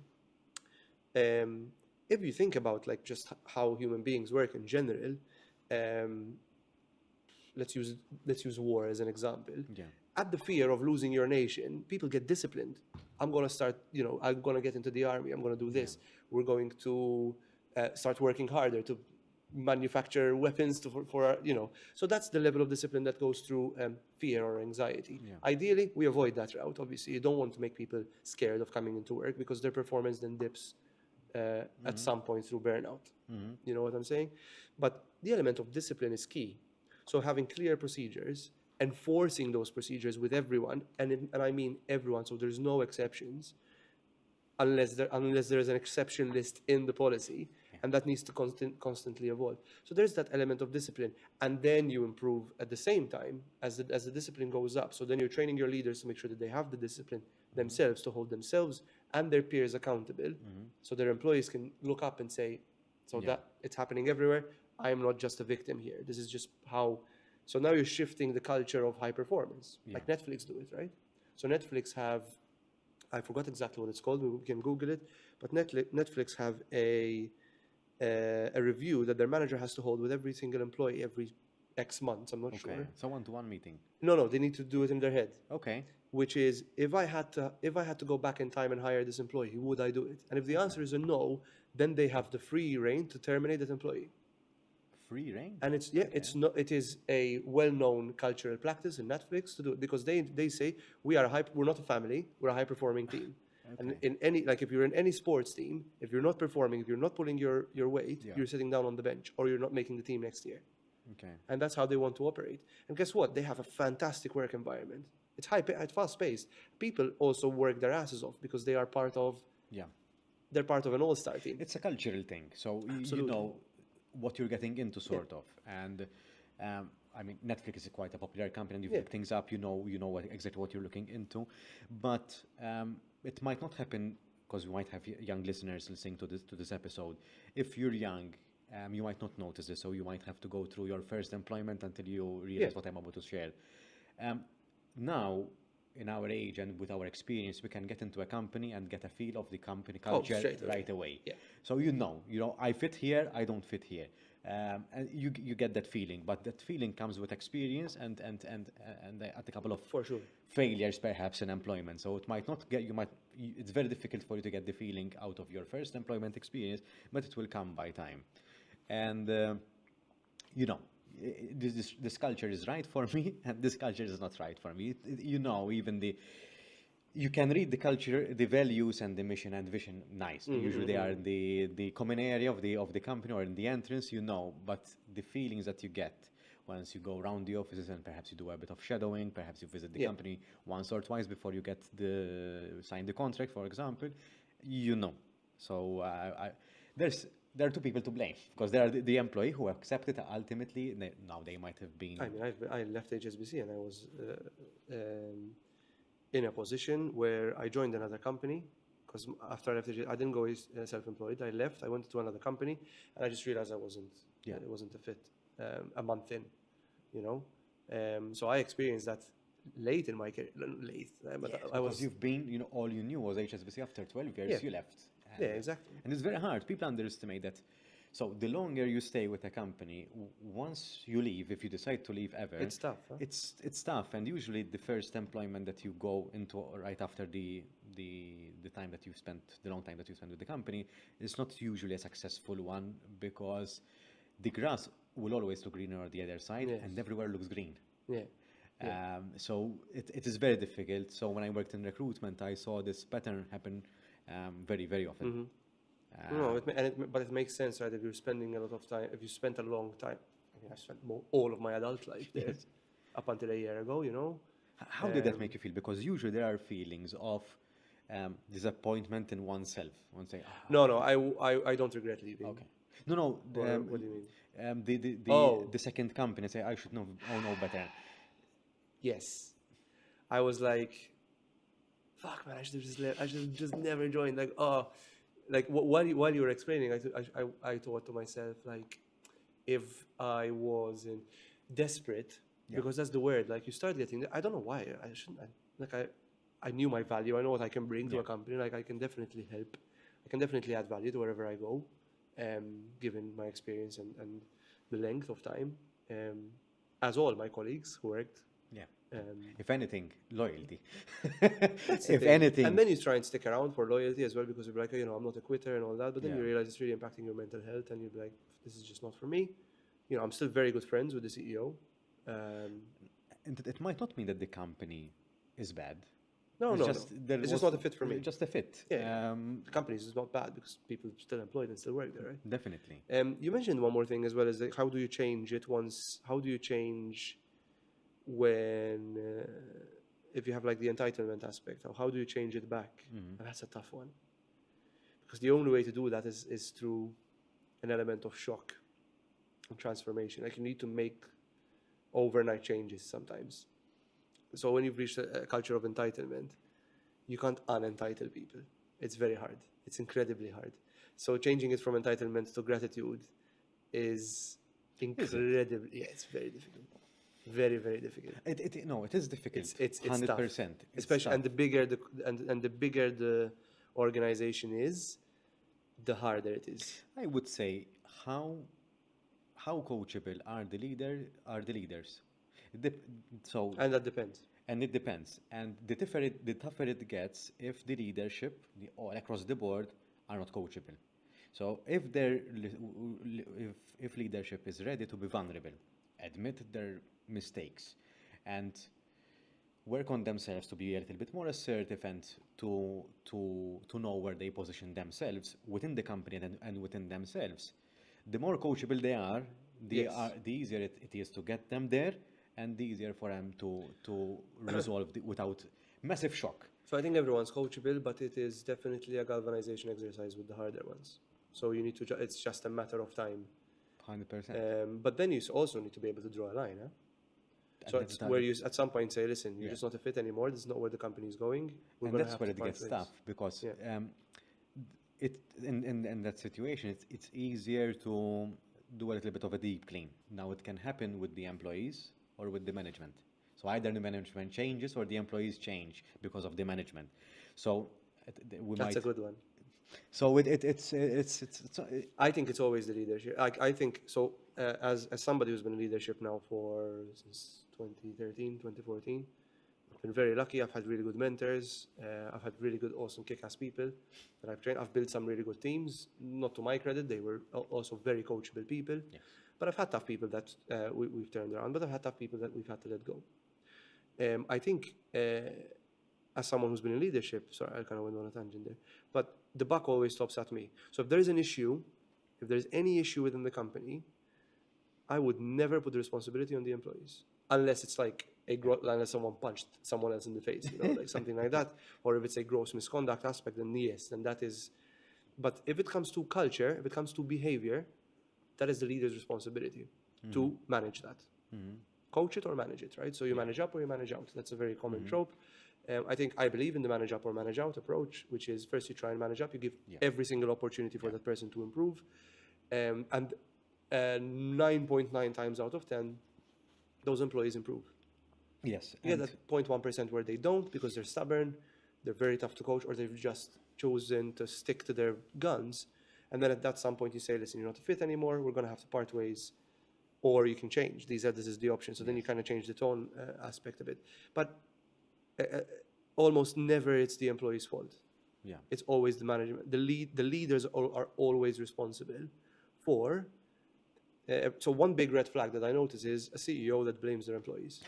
Speaker 2: If you think about like just how human beings work in general, let's use war as an example.
Speaker 1: Yeah.
Speaker 2: At the fear of losing your nation, people get disciplined. I'm going to start, I'm going to get into the army. I'm going to do this. We're going to start working harder to manufacture weapons So that's the level of discipline that goes through fear or anxiety.
Speaker 1: Yeah.
Speaker 2: Ideally, we avoid that route. Obviously, you don't want to make people scared of coming into work because their performance then dips at some point through burnout. You know what I'm saying? But the element of discipline is key. So having clear procedures, enforcing those procedures with everyone, and I mean everyone, so there's no exceptions, unless there's an exception list in the policy, and that needs to constantly evolve. So there's that element of discipline, and then you improve at the same time as the discipline goes up. So then you're training your leaders to make sure that they have the discipline themselves to hold themselves and their peers accountable, so their employees can look up and say, that it's happening everywhere. I am not just a victim here. This is just how. So now you're shifting the culture of high performance, like Netflix do it, right? So Netflix have, I forgot exactly what it's called. We can Google it, but Netflix have a review that their manager has to hold with every single employee every X months. I'm not sure.
Speaker 1: So one-to-one meeting.
Speaker 2: No, they need to do it in their head.
Speaker 1: Okay.
Speaker 2: Which is, if I had to go back in time and hire this employee, would I do it? And if the answer is a no, then they have the free reign to terminate that employee.
Speaker 1: Free reign?
Speaker 2: And it is a well-known cultural practice in Netflix to do it because they say we're not a family, we're a high-performing team. And if you're in any sports team, if you're not performing, if you're not pulling your weight, you're sitting down on the bench or you're not making the team next year.
Speaker 1: Okay.
Speaker 2: And that's how they want to operate. And guess what? They have a fantastic work environment. It's fast-paced. People also work their asses off because they are part of. They're part of an all-star team.
Speaker 1: It's a cultural thing, so you know what you're getting into, sort of. And I mean, Netflix is quite a popular company, and you pick things up. You know exactly what you're looking into, but it might not happen because we might have young listeners listening to this episode. If you're young, you might not notice this, so you might have to go through your first employment until you realize what I'm about to share. Now, in our age and with our experience, we can get into a company and get a feel of the company culture right away. Yeah. So you know, I fit here, I don't fit here, and you get that feeling. But that feeling comes with experience and at a couple of failures perhaps in employment. So it might not get it's very difficult for you to get the feeling out of your first employment experience, but it will come by time, and this culture is right for me and this culture is not right for me. You can read the culture, the values and the mission and vision nice. Usually they are in the common area of the company or in the entrance, but the feelings that you get once you go around the offices and perhaps you do a bit of shadowing, perhaps you visit the company once or twice before you sign the contract, for example, So there are two people to blame because there are the employee who accepted it ultimately. Now they might have been.
Speaker 2: I mean, I left HSBC and I was in a position where I joined another company because after I left HSBC, I didn't go self-employed. I left. I went to another company and I just realized it wasn't a fit. A month in, so I experienced that late in my career.
Speaker 1: You've been, all you knew was HSBC. After 12 years, you left.
Speaker 2: Exactly.
Speaker 1: And it's very hard. People underestimate that. So the longer you stay with a company, once you leave, if you decide to leave ever,
Speaker 2: it's tough. Huh?
Speaker 1: It's tough. And usually the first employment that you go into right after the time that you've spent, the long time that you spent with the company, is not usually a successful one because the grass will always look greener on the other side, and everywhere looks green. So it is very difficult. So when I worked in recruitment, I saw this pattern happen very, very often.
Speaker 2: But it makes sense, right? If you're spending a lot of time, if you spent a long time, I mean, I spent all of my adult life there, up until a year ago,
Speaker 1: How did that make you feel? Because usually there are feelings of disappointment in oneself. One say,
Speaker 2: No, I don't regret leaving.
Speaker 1: Okay. No.
Speaker 2: What do you mean?
Speaker 1: The second company say I should know better.
Speaker 2: Yes, I was like, fuck man, I should have just never joined. Like, like while you were explaining, I thought to myself, like, if I was desperate,
Speaker 1: Yeah.
Speaker 2: because that's the word. Like, you start getting, I don't know why I shouldn't. I knew my value. I know what I can bring to
Speaker 1: Yeah.
Speaker 2: a company. Like, I can definitely help. I can definitely add value to wherever I go, given my experience and the length of time. As all my colleagues who worked.
Speaker 1: Yeah.
Speaker 2: Um,
Speaker 1: If anything, loyalty.
Speaker 2: That's the
Speaker 1: If
Speaker 2: thing.
Speaker 1: anything,
Speaker 2: And then you try and stick around for loyalty as well, because you're like, I'm not a quitter and all that. But then you
Speaker 1: yeah.
Speaker 2: realize it's really impacting your mental health, and you're like, this is just not for me. I'm still very good friends with the CEO.
Speaker 1: And it might not mean that the company is bad.
Speaker 2: No,
Speaker 1: It's
Speaker 2: no,
Speaker 1: just
Speaker 2: no.
Speaker 1: there
Speaker 2: It's just
Speaker 1: was
Speaker 2: not a fit for me.
Speaker 1: just a fit.
Speaker 2: Yeah, the company is not bad because people still employed and still work there, right?
Speaker 1: Definitely.
Speaker 2: You mentioned one more thing as well, is like, how do you change it once? How do you change when if you have like the entitlement aspect? How do you change it back?
Speaker 1: Mhm.
Speaker 2: And that's a tough one, because the only way to do that is through an element of shock and transformation. Like, you need to make overnight changes sometimes. So when you've reached a culture of entitlement, you can't unentitle people. It's very hard. It's incredibly hard. So changing it from entitlement to gratitude is incredibly, yeah, it's very difficult. Very, very difficult.
Speaker 1: No, it is difficult.
Speaker 2: It's
Speaker 1: 100%.
Speaker 2: tough. Especially, and the bigger the organization is, the harder it is.
Speaker 1: I would say how coachable are the leaders. It dep- so
Speaker 2: And that depends.
Speaker 1: and it depends. And the tougher it gets if the leadership, all across the board, are not coachable. So if leadership is ready to be vulnerable, admit their mistakes, and work on themselves to be a little bit more assertive and to know where they position themselves within the company and within themselves, the more coachable they are,
Speaker 2: Yes.
Speaker 1: the easier it is to get them there, and the easier for them to resolve without massive shock.
Speaker 2: So I think everyone's coachable, but it is definitely a galvanization exercise with the harder ones. So you need to, it's just a matter of time.
Speaker 1: 100%.
Speaker 2: But then you also need to be able to draw a line. Huh? So it's where you at some point say, listen, you're
Speaker 1: Yeah.
Speaker 2: just not a fit anymore. This is not where the company is going. We're
Speaker 1: And
Speaker 2: going to
Speaker 1: that's
Speaker 2: have
Speaker 1: where
Speaker 2: to
Speaker 1: it
Speaker 2: part
Speaker 1: gets
Speaker 2: ways.
Speaker 1: tough because
Speaker 2: Yeah.
Speaker 1: in that situation it's easier to do a little bit of a deep clean. Now it can happen with the employees or with the management. So either the management changes or the employees change because of the management. So we
Speaker 2: That's
Speaker 1: might.
Speaker 2: a good one.
Speaker 1: So it's
Speaker 2: I think it's always the leadership. I think so. As somebody who's been in leadership now since 2013, 2014, I've been very lucky. I've had really good mentors. I've had really good, awesome, kick-ass people that I've trained. I've built some really good teams. Not to my credit, they were also very coachable people.
Speaker 1: Yes.
Speaker 2: But I've had tough people that we've turned around. But I've had tough people that we've had to let go. I think as someone who's been in leadership, sorry, I kind of went on a tangent there, but the buck always stops at me. So if there is an issue, if there's any issue within the company, I would never put the responsibility on the employees, unless it's like unless someone punched someone else in the face, like something like that, or if it's a gross misconduct aspect, then yes, then that is. But if it comes to culture, if it comes to behavior, that is the leader's responsibility to manage that. Coach it or manage it, right? So you manage up or you manage out. That's a very common trope. I believe in the manage up or manage out approach, which is first you try and manage up, you give every single opportunity for that person to improve. And 9.9 times out of 10, those employees improve.
Speaker 1: Yes.
Speaker 2: You get that 0.1% where they don't because they're stubborn, they're very tough to coach, or they've just chosen to stick to their guns. And then at that some point you say, listen, you're not a fit anymore, we're going to have to part ways, or you can change. This is the option. So then you kind of change the tone aspect of it. But almost never it's the employee's fault.
Speaker 1: Yeah.
Speaker 2: It's always the management. The leaders are always responsible for. So one big red flag that I notice is a CEO that blames their employees.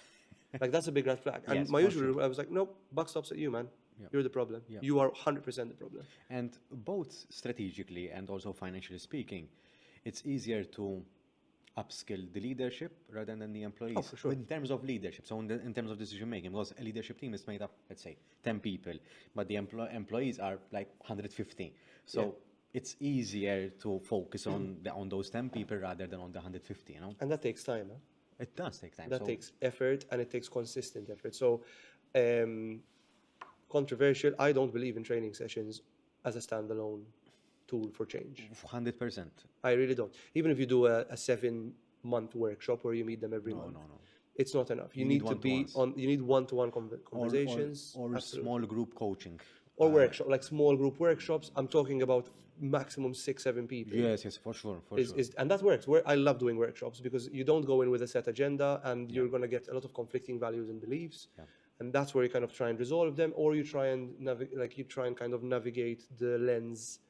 Speaker 2: Like, that's a big red flag. And
Speaker 1: Yes,
Speaker 2: my
Speaker 1: for
Speaker 2: usual,
Speaker 1: sure.
Speaker 2: I was like, nope, buck stops at you, man.
Speaker 1: Yeah.
Speaker 2: You're the problem.
Speaker 1: Yeah.
Speaker 2: You are 100% the problem.
Speaker 1: And both strategically and also financially speaking, it's easier to upskill the leadership rather than the employees.
Speaker 2: Oh, for sure.
Speaker 1: In terms of leadership, so in terms of decision making, because a leadership team is made up, let's say, 10 people, but the employees are like 150. So it's easier to focus on those 10 people rather than on the 150,
Speaker 2: And that takes time. Huh?
Speaker 1: It does take time.
Speaker 2: That takes effort, and it takes consistent effort. So, controversial, I don't believe in training sessions as a standalone tool for change.
Speaker 1: 100%.
Speaker 2: I really don't. Even if you do a 7-month workshop where you meet them every month,
Speaker 1: No.
Speaker 2: it's not enough. You
Speaker 1: You
Speaker 2: need
Speaker 1: need
Speaker 2: to be
Speaker 1: one-to-ones.
Speaker 2: you need one-to-one conversations.
Speaker 1: Or
Speaker 2: Absolutely.
Speaker 1: small group coaching.
Speaker 2: Or workshop, like small group workshops. I'm talking about maximum 6-7 people.
Speaker 1: Yes, for sure.
Speaker 2: And that works. I love doing workshops because you don't go in with a set agenda and you're going to get a lot of conflicting values and beliefs.
Speaker 1: Yeah.
Speaker 2: And that's where you kind of try and resolve them, or you try and kind of navigate the lens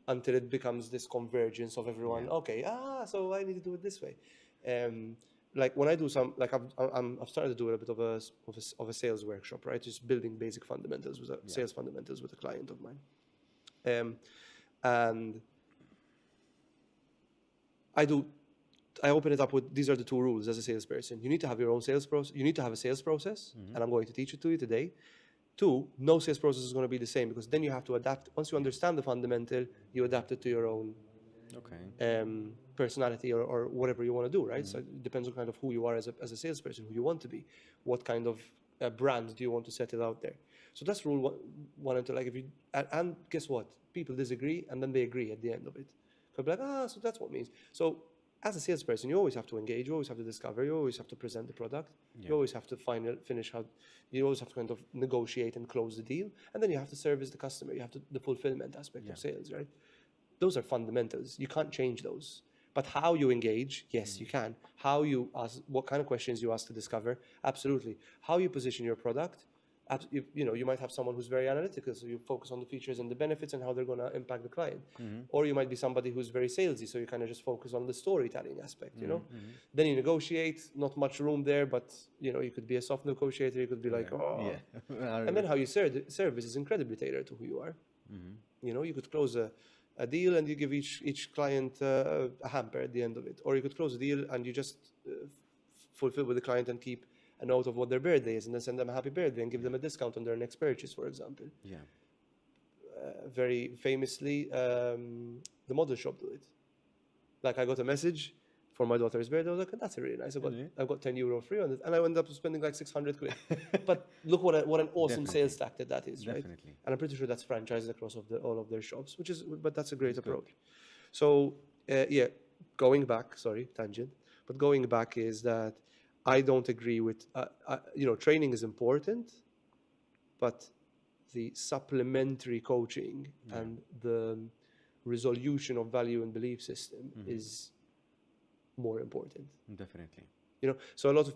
Speaker 2: until it becomes this convergence of everyone.
Speaker 1: Yeah.
Speaker 2: Okay, so I need to do it this way. Like when I do some, like I've started to do a bit of a sales workshop, right? Just building basic fundamentals with sales fundamentals with a client of mine, and I open it up with, these are the 2 rules as a salesperson. You need to have your own sales process. You need to have a sales process, and I'm going to teach it to you today. 2, no sales process is going to be the same, because then you have to adapt. Once you understand the fundamental, you adapt it to your own personality or whatever you want to do, right? So it depends on kind of who you are as a salesperson, who you want to be, what kind of brand do you want to settle out there. So that's rule 1 and 2. Like and guess what? People disagree, and then they agree at the end of it. They'll be like, so that's what it means. So as a salesperson, you always have to engage, you always have to discover, you always have to present the product, you always have to finish how, you always have to kind of negotiate and close the deal, and then you have to service the customer, you have to, the fulfillment aspect of sales, right? Those are fundamentals. You can't change those. But how you engage, yes, you can. How you ask, what kind of questions you ask to discover, absolutely. How you position your product, you might have someone who's very analytical, so you focus on the features and the benefits and how they're going to impact the client. Or you might be somebody who's very salesy, so you kind of just focus on the storytelling aspect, you know? Then you negotiate, not much room there, but, you could be a soft negotiator, you could be like, And then how you service is incredibly tailored to who you are. You could close a deal and you give each client a hamper at the end of it. Or you could close a deal and you just fulfill with the client and keep a note of what their birthday is, and then send them a happy birthday and give them a discount on their next purchase, for example.
Speaker 1: Yeah.
Speaker 2: Very famously, the model shop do it. Like I got a message for my daughter's birthday. I was like, that's really nice. I've got €10 free on it, and I ended up spending like 600 quid. But look what an awesome sales tactic that is, right?
Speaker 1: Definitely.
Speaker 2: And I'm pretty sure that's franchised across all of their shops, but that's a great approach. So going back, sorry, tangent, but going back is that I don't agree with, training is important, but the supplementary coaching and the resolution of value and belief system is more important.
Speaker 1: Definitely.
Speaker 2: So a lot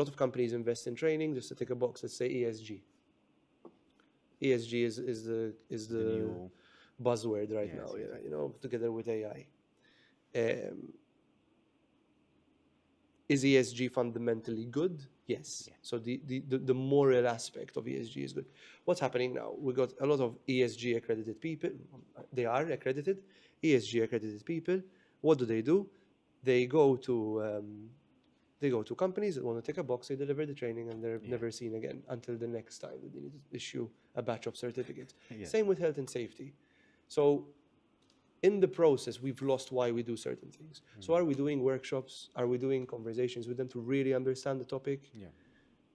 Speaker 2: of companies invest in training just to tick a box. Let's say ESG. ESG is the new buzzword right now, together with AI. Is ESG fundamentally good? Yes. So the moral aspect of ESG is good. What's happening now? We got a lot of ESG accredited people. They are accredited, ESG accredited people. What do? They go to companies that want to take a box, they deliver the training, and they're never seen again until the next time that they need to issue a batch of certificates. Same with health and safety. So in the process, we've lost why we do certain things. So are we doing workshops? Are we doing conversations with them to really understand the topic?
Speaker 1: Yeah.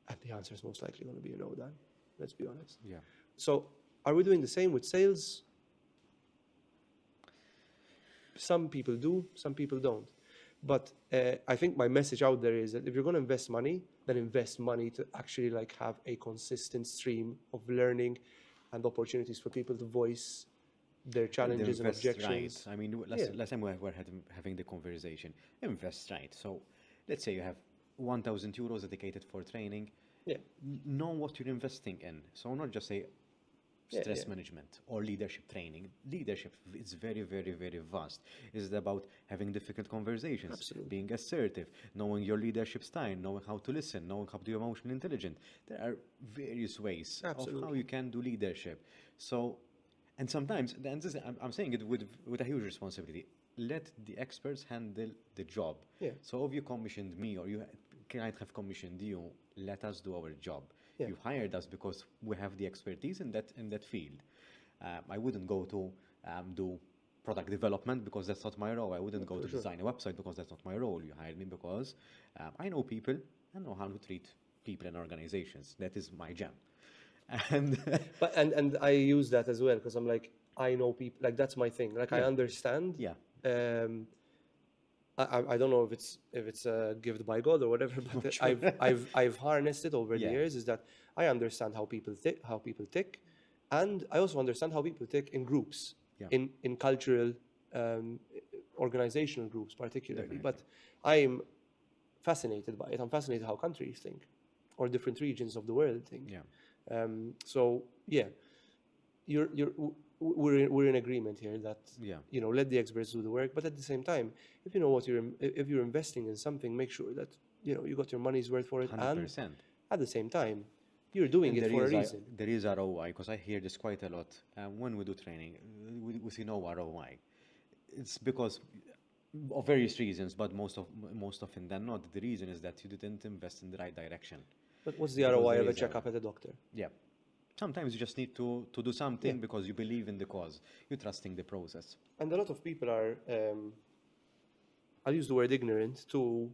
Speaker 2: And the answer is most likely going to be a no, Dan. Let's be honest.
Speaker 1: Yeah.
Speaker 2: So are we doing the same with sales? Some people do, some people don't. But I think my message out there is that if you're going to invest money, then invest money to actually have a consistent stream of learning and opportunities for people to voice their challenges and objections.
Speaker 1: Right. I mean, last time we were having the conversation, invest right. So let's say you have €1,000 dedicated for training.
Speaker 2: Yeah.
Speaker 1: Know what you're investing in. So not just say stress management or leadership training. Leadership is very, very, very vast. It's about having difficult conversations,
Speaker 2: Absolutely.
Speaker 1: being assertive, knowing your leadership style, knowing how to listen, knowing how to be emotionally intelligent. There are various ways of how you can do leadership. So, and sometimes, and I'm saying it with a huge responsibility, let the experts handle the job.
Speaker 2: Yeah.
Speaker 1: So if you commissioned me or you client have commissioned you, let us do our job.
Speaker 2: Yeah.
Speaker 1: You hired us because we have the expertise in that field. I wouldn't go to do product development because that's not my role. I wouldn't go to design a website because that's not my role. You hired me because I know people and know how to treat people in organizations. That is my jam. And
Speaker 2: and I use that as well because I'm like, I know people, like that's my thing. Like I
Speaker 1: Yeah.
Speaker 2: understand.
Speaker 1: Yeah.
Speaker 2: Um, I don't know if it's a gift by God or whatever, but
Speaker 1: Sure.
Speaker 2: I've harnessed it over the
Speaker 1: Yeah.
Speaker 2: years. Is that I understand how people tick, and I also understand how people tick in groups,
Speaker 1: Yeah.
Speaker 2: in cultural, um, organizational groups particularly.
Speaker 1: Definitely.
Speaker 2: But I'm fascinated by it. I'm fascinated how countries think, or different regions of the world think.
Speaker 1: Yeah.
Speaker 2: So yeah, we're in agreement here that
Speaker 1: Yeah.
Speaker 2: let the experts do the work, but at the same time, if you know if you're investing in something, make sure that you got your money's worth for it, and
Speaker 1: 100%.
Speaker 2: at the same time, you're doing
Speaker 1: And
Speaker 2: it for a reason.
Speaker 1: there is ROI, because I hear this quite a lot. When we do training, we see no ROI. It's because of various reasons, but most often than not, the reason is that you didn't invest in the right direction.
Speaker 2: But what's the
Speaker 1: Because
Speaker 2: ROI
Speaker 1: there
Speaker 2: of a
Speaker 1: is
Speaker 2: checkup at a doctor?
Speaker 1: Yeah. Sometimes you just need to do something
Speaker 2: Yeah.
Speaker 1: because you believe in the cause. You're trusting the process.
Speaker 2: And a lot of people are, I'll use the word ignorant to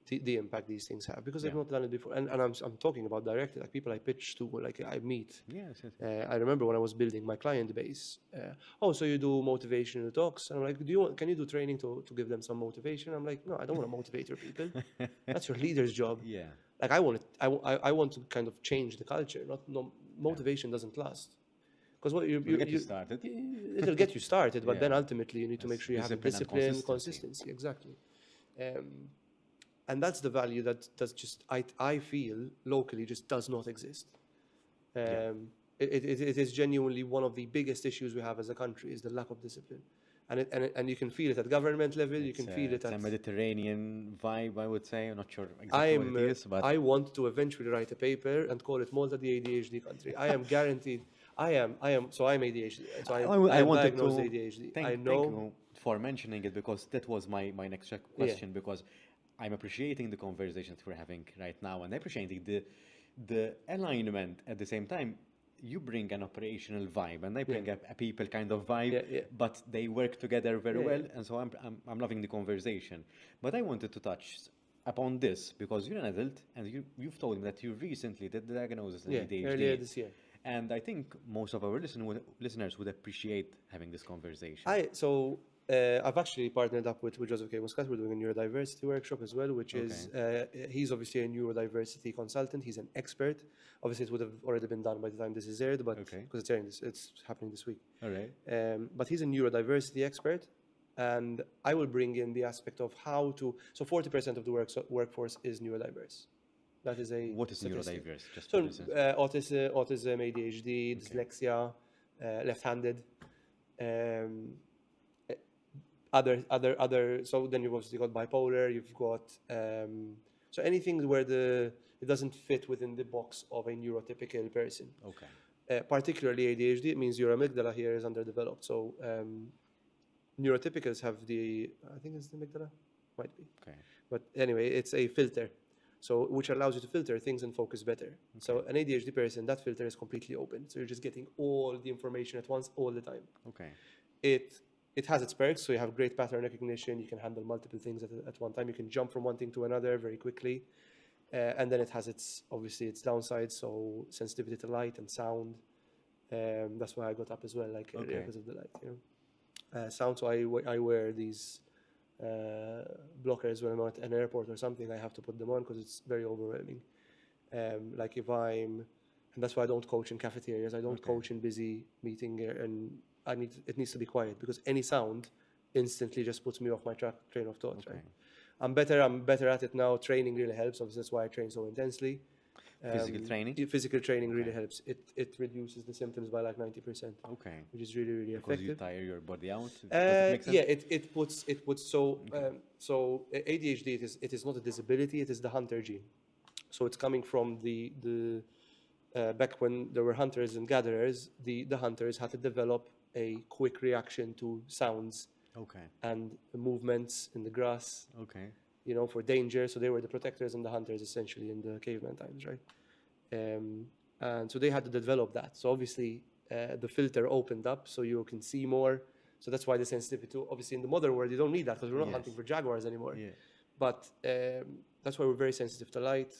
Speaker 2: the impact these things have, because they've
Speaker 1: Yeah.
Speaker 2: not done it before. And I'm talking about directly, like people I pitch to, like I meet.
Speaker 1: Yes, yes.
Speaker 2: I remember when I was building my client base. Oh, so you do motivational talks? And I'm like, can you do training to give them some motivation? I'm like, no, I don't want to motivate your people. That's your leader's job.
Speaker 1: Yeah.
Speaker 2: Like I want to kind of change the culture. No, motivation doesn't last. Because what
Speaker 1: It'll get you started.
Speaker 2: it'll get you started, but then
Speaker 1: Yeah.
Speaker 2: ultimately you need to make
Speaker 1: Yes,
Speaker 2: sure you have
Speaker 1: discipline and
Speaker 2: discipline,
Speaker 1: consistency.
Speaker 2: consistency, exactly. And that's the value that does just I feel locally just does not exist.
Speaker 1: Yeah.
Speaker 2: It is genuinely one of the biggest issues we have as a country, is the lack of discipline, and you can feel it at government level. You can feel it
Speaker 1: It's
Speaker 2: at.
Speaker 1: a Mediterranean vibe, I would say. I'm not sure exactly what it is, but
Speaker 2: I want to eventually write a paper and call it Malta the ADHD country. I am guaranteed. I am. So I'm ADHD. So I am
Speaker 1: wanted
Speaker 2: diagnosed
Speaker 1: to
Speaker 2: ADHD.
Speaker 1: thank,
Speaker 2: I
Speaker 1: thank
Speaker 2: know.
Speaker 1: you for mentioning it, because that was my next question, because I'm appreciating the conversations we're having right now, and appreciating the alignment at the same time. You bring an operational vibe, and I bring a people kind of vibe,
Speaker 2: Yeah.
Speaker 1: but they work together very
Speaker 2: Yeah,
Speaker 1: well, and so I'm loving the conversation. But I wanted to touch upon this because you're an adult, and you've told me that you recently did the diagnosis in
Speaker 2: Yeah,
Speaker 1: ADHD.
Speaker 2: earlier this year.
Speaker 1: And I think most of our listeners would appreciate having this conversation.
Speaker 2: I've actually partnered up with Joseph K. Muscat. We're doing a neurodiversity workshop as well, which is he's obviously a neurodiversity consultant. He's an expert. Obviously, it would have already been done by the time this is aired, but because it's happening this week.
Speaker 1: All right.
Speaker 2: But he's a neurodiversity expert, and I will bring in the aspect of how to. So 40% of the workforce is neurodiverse. That is a
Speaker 1: What is
Speaker 2: statistic.
Speaker 1: neurodiverse? Just
Speaker 2: So
Speaker 1: for listeners.
Speaker 2: autism, ADHD, dyslexia, left-handed. Other. So then you've obviously got bipolar. You've got so anything where it doesn't fit within the box of a neurotypical person.
Speaker 1: Okay.
Speaker 2: Particularly ADHD, it means your amygdala here is underdeveloped. So neurotypicals have I think it's the amygdala, might be.
Speaker 1: Okay.
Speaker 2: But anyway, it's a filter, so which allows you to filter things and focus better. So an ADHD person, that filter is completely open. So you're just getting all the information at once, all the time.
Speaker 1: Okay.
Speaker 2: It has its perks, so you have great pattern recognition. You can handle multiple things at one time. You can jump from one thing to another very quickly. And then it has its downsides, so sensitivity to light and sound. That's why I got up as well, like earlier, because of the light. Sound, so I wear these blockers when I'm at an airport or something. I have to put them on because it's very overwhelming. Like if and that's why I don't coach in cafeterias. I don't coach in busy meeting, and it needs to be quiet, because any sound instantly just puts me off my train of thought. Right? I'm better at it now. Training really helps. Obviously, that's why I train so intensely. Physical training really helps. It reduces the symptoms by like 90%.
Speaker 1: Okay.
Speaker 2: Which is really, really
Speaker 1: Because
Speaker 2: effective.
Speaker 1: you tire your body out. Does it make sense?
Speaker 2: Yeah, it puts so ADHD it is not a disability. It is the hunter gene. So it's coming from the back when there were hunters and gatherers. The hunters had to develop a quick reaction to sounds and movements in the grass.
Speaker 1: Okay.
Speaker 2: For danger. So they were the protectors and the hunters essentially in the caveman times, right? And so they had to develop that. So obviously the filter opened up so you can see more. So that's why the sensitivity to, obviously in the modern world, you don't need that because we're not hunting for jaguars anymore.
Speaker 1: Yeah.
Speaker 2: But that's why we're very sensitive to light,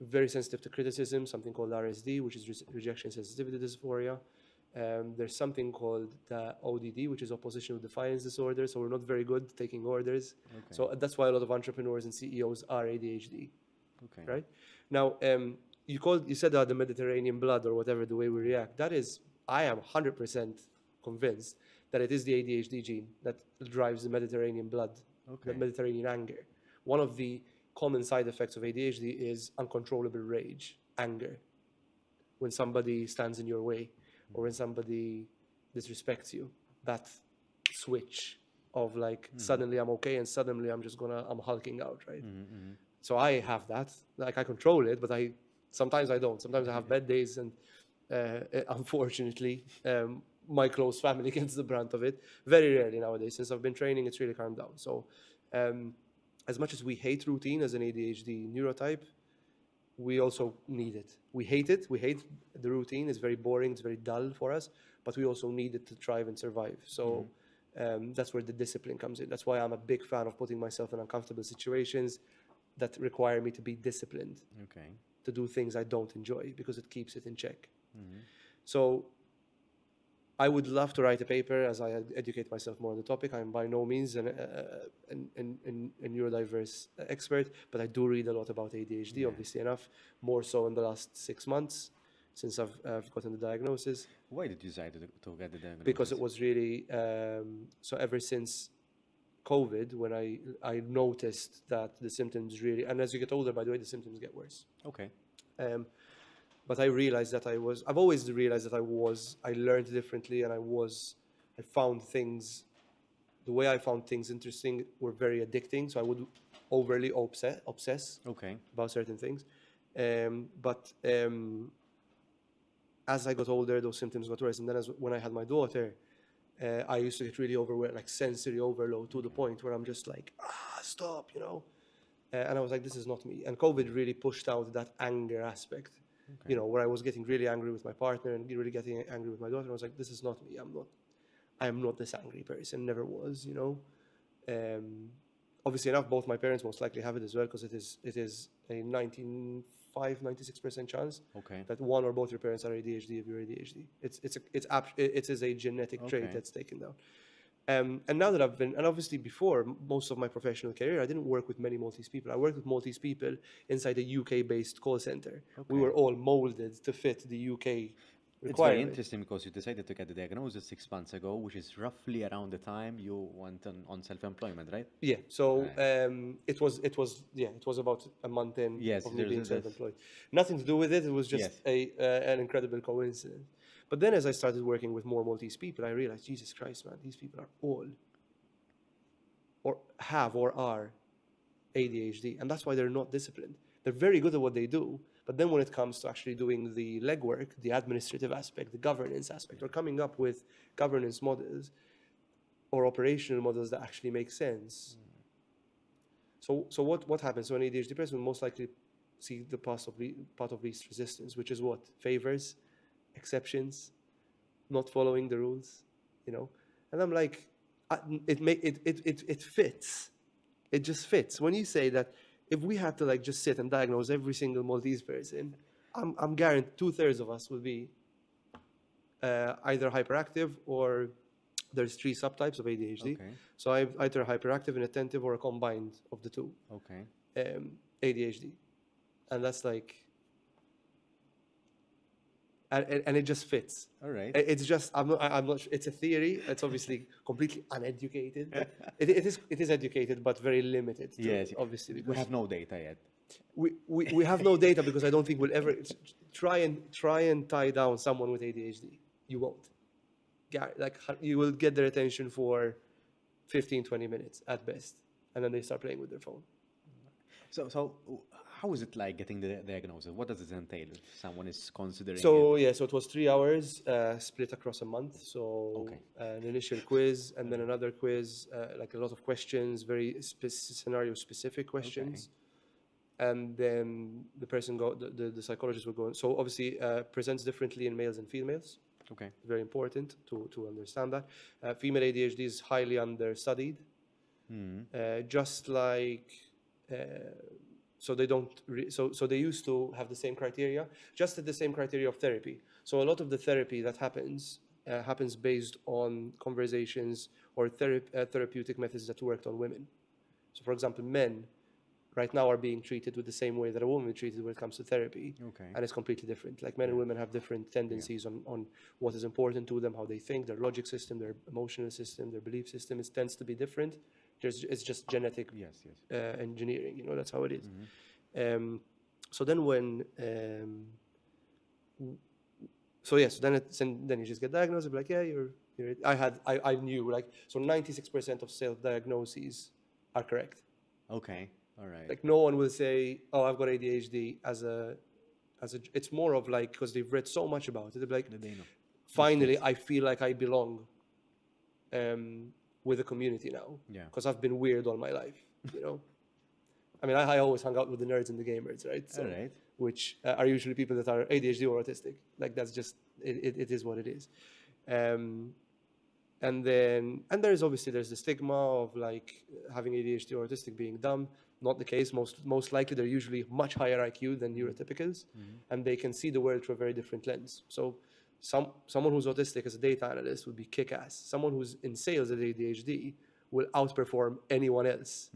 Speaker 2: very sensitive to criticism, something called RSD, which is rejection sensitivity dysphoria. There's something called the ODD, which is oppositional defiance disorder. So we're not very good taking orders.
Speaker 1: Okay.
Speaker 2: So that's why a lot of entrepreneurs and CEOs are ADHD,
Speaker 1: Okay.
Speaker 2: right? Now, you said that the Mediterranean blood or whatever, the way we react, I am 100% convinced that it is the ADHD gene that drives the Mediterranean blood, the
Speaker 1: Okay.
Speaker 2: Mediterranean anger. One of the common side effects of ADHD is uncontrollable rage, anger. When somebody stands in your way or when somebody disrespects you, that switch of like suddenly I'm okay and suddenly I'm hulking out, right? So I have that, like I control it, but sometimes I don't. Sometimes I have bad days, and unfortunately, my close family gets the brunt of it. Very rarely nowadays. Since I've been training, it's really calmed down. So as much as we hate routine as an ADHD neurotype, we also need it. We hate it. We hate the routine. It's very boring. It's very dull for us, but we also need it to thrive and survive. So that's where the discipline comes in. That's why I'm a big fan of putting myself in uncomfortable situations that require me to be disciplined,
Speaker 1: Okay.
Speaker 2: to do things I don't enjoy, because it keeps it in check. So I would love to write a paper as I educate myself more on the topic. I'm by no means a neurodiverse expert, but I do read a lot about ADHD, obviously enough, more so in the last 6 months since I've gotten the diagnosis.
Speaker 1: Why did you decide to get the diagnosis?
Speaker 2: Because it was really, so ever since COVID, when I noticed that the symptoms really, and as you get older, by the way, the symptoms get worse.
Speaker 1: Okay.
Speaker 2: But I realized that I've always realized that I learned differently, and I found things, the way I found things interesting were very addicting. So I would overly obsess
Speaker 1: Okay.
Speaker 2: about certain things. But as I got older, those symptoms got worse. And then when I had my daughter, I used to get really overwhelmed, like sensory overload, to the point where I'm just like, stop, and I was like, this is not me. And COVID really pushed out that anger aspect, where I was getting really angry with my partner and really getting angry with my daughter. I was like, this is not me. I am not this angry person, never was, Obviously enough, both my parents most likely have it as well, because it is a 96% chance
Speaker 1: Okay.
Speaker 2: that one or both your parents are ADHD if you're ADHD. It is a genetic trait
Speaker 1: Okay.
Speaker 2: that's taken down. And now that and obviously before, most of my professional career, I didn't work with many Maltese people. I worked with Maltese people inside a UK-based call center. We were all molded to fit the UK
Speaker 1: It's very
Speaker 2: requirement.
Speaker 1: interesting because you decided to get the diagnosis 6 months ago, which is roughly around the time you went on self-employment, right?
Speaker 2: Yeah, so it was about a month in
Speaker 1: Yes,
Speaker 2: of me
Speaker 1: there's
Speaker 2: being
Speaker 1: this-
Speaker 2: self-employed. Nothing to do with it. It was just an incredible coincidence. But then as I started working with more Maltese people, I realized, Jesus Christ, man, these people are all or are ADHD. And that's why they're not disciplined. They're very good at what they do. But then when it comes to actually doing the legwork, the administrative aspect, the governance aspect, or coming up with governance models or operational models that actually make sense. So what happens? So an ADHD person will most likely see the path of least resistance, which is what? Favors, exceptions, not following the rules, And I'm like, it fits. It just fits. When you say that, if we had to just sit and diagnose every single Maltese person, I'm guaranteed 2/3 of us will be either hyperactive, or there's 3 subtypes of ADHD.
Speaker 1: Okay.
Speaker 2: So I'm either hyperactive, inattentive, or a combined of the two.
Speaker 1: Okay.
Speaker 2: ADHD, and that's and it just fits.
Speaker 1: All right.
Speaker 2: It's just I'm not. It's a theory. It's obviously completely uneducated. It is educated, but very limited.
Speaker 1: Yes.
Speaker 2: Obviously,
Speaker 1: We
Speaker 2: because
Speaker 1: have no data yet.
Speaker 2: we have no data, because I don't think we'll ever try and tie down someone with ADHD. You won't. You will get their attention for 15-20 minutes at best, and then they start playing with their phone.
Speaker 1: So how is it like getting the diagnosis? What does it entail if someone is considering it?
Speaker 2: So it was 3 hours split across a month. So an initial quiz, and then another quiz, like a lot of questions, very scenario specific questions. And then the person the psychologist will go in. So obviously presents differently in males and females.
Speaker 1: Okay.
Speaker 2: Very important to understand that. Female ADHD is highly understudied. Just like so they don't so they used to have the same criteria, just the same criteria of therapy. So a lot of the therapy that happens based on conversations or therapeutic methods that worked on women. So for example, men right now are being treated with the same way that a woman is treated when it comes to therapy.
Speaker 1: Okay.
Speaker 2: And it's completely different. Like men and women have different tendencies on what is important to them, how they think, their logic system, their emotional system, their belief system. It tends to be different. It's just genetic
Speaker 1: Yes.
Speaker 2: engineering, you know, that's how it is. So then when, so then you just get diagnosed, you'll be like, yeah, I knew, like, so 96% of self-diagnoses are correct.
Speaker 1: Okay. All right.
Speaker 2: Like no one will say, "Oh, I've got ADHD" it's more of like because they've read so much about it. They're like,
Speaker 1: They know.
Speaker 2: finally, I feel like I belong with the community now.
Speaker 1: Yeah.
Speaker 2: Because I've been weird all my life. You know, I mean, I always hung out with the nerds and the gamers, right? So,
Speaker 1: All right.
Speaker 2: which are usually people that are ADHD or autistic. Like that's just it is what it is. And there's the stigma of like having ADHD or autistic being dumb. Not the case. Most likely, they're usually much higher IQ than neurotypicals, and they can see the world through a very different lens. So, someone who's autistic as a data analyst would be kick-ass. Someone who's in sales at ADHD will outperform anyone else.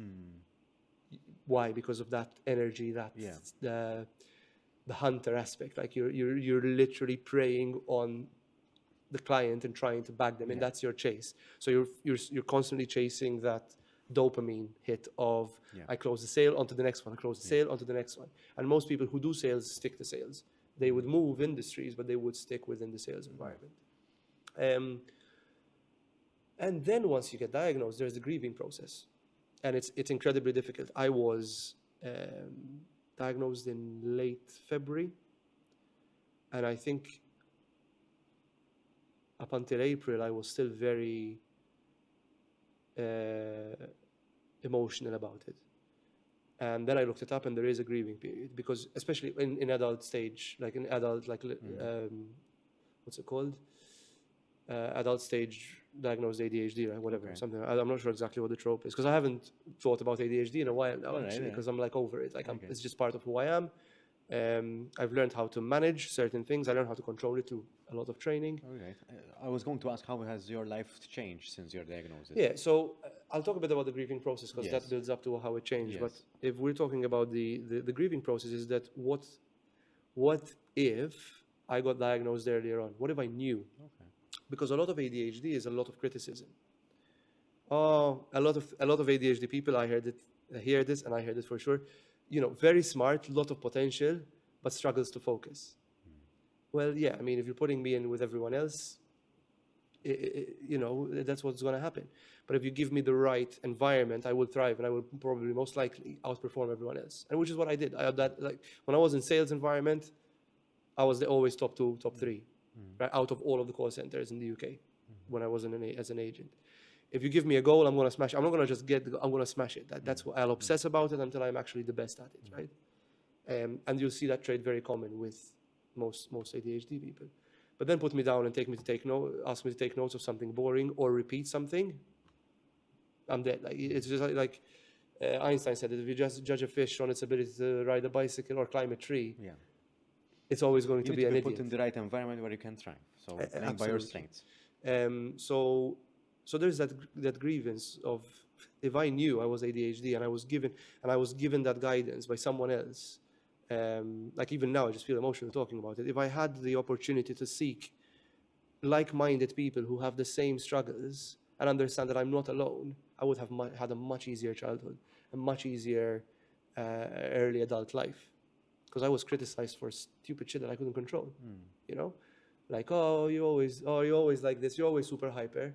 Speaker 2: Why? Because of that energy, the hunter aspect. Like you're literally preying on the client and trying to back them, and that's your chase. So you're constantly chasing that dopamine hit of I close the sale onto the next one, I close the sale onto the next one. And most people who do sales stick to sales. They would move industries, but they would stick within the sales environment. And then once you get diagnosed, there's the grieving process, and it's incredibly difficult. I was diagnosed in late February, and I think up until April, I was still very emotional about it. And then I looked it up, and there is a grieving period because, especially in adult stage, like in adult, like what's it called? Adult stage diagnosed ADHD, right? Whatever, something. I'm not sure exactly what the trope is because I haven't thought about ADHD in a while now, actually, because I'm like over it. Like it's just part of who I am. I've learned how to manage certain things. I learned how to control it through a lot of training.
Speaker 1: Okay. I was going to ask, how has your life changed since your diagnosis?
Speaker 2: Yeah, so I'll talk a bit about the grieving process because that builds up to how it changed. But if we're talking about the grieving process, is that what if I got diagnosed earlier on? What if I knew?
Speaker 1: Okay.
Speaker 2: Because a lot of ADHD is a lot of criticism. Oh, a lot of ADHD people, I hear this, and I heard it for sure. You know, very smart, lot of potential, but struggles to focus. Well, yeah, I mean, if you're putting me in with everyone else, you know, that's what's going to happen. But if you give me the right environment, I will thrive, and I will probably most likely outperform everyone else. And which is what I did. I had that, like, when I was in sales environment, I was always top 2, top 3, right, out of all of the call centers in the UK when I was as an agent. If you give me a goal, I'm going to smash it. I'm not going to just I'm going to smash it. That's what I'll obsess about it until I'm actually the best at it, right? And you'll see that trait very common with most ADHD people. But then put me down and ask me to take notes of something boring or repeat something, I'm dead. Like it's just like Einstein said that if you just judge a fish on its ability to ride a bicycle or climb a tree, it's always going to be an idiot.
Speaker 1: Put in the right environment where you can thrive. So playing by your strengths.
Speaker 2: So there's that grievance of, if I knew I was ADHD and I was given that guidance by someone else, like even now I just feel emotional talking about it. If I had the opportunity to seek like-minded people who have the same struggles and understand that I'm not alone, I would have had a much easier childhood, a much easier early adult life, because I was criticized for stupid shit that I couldn't control. You know, like, you always like this. You're always super hyper.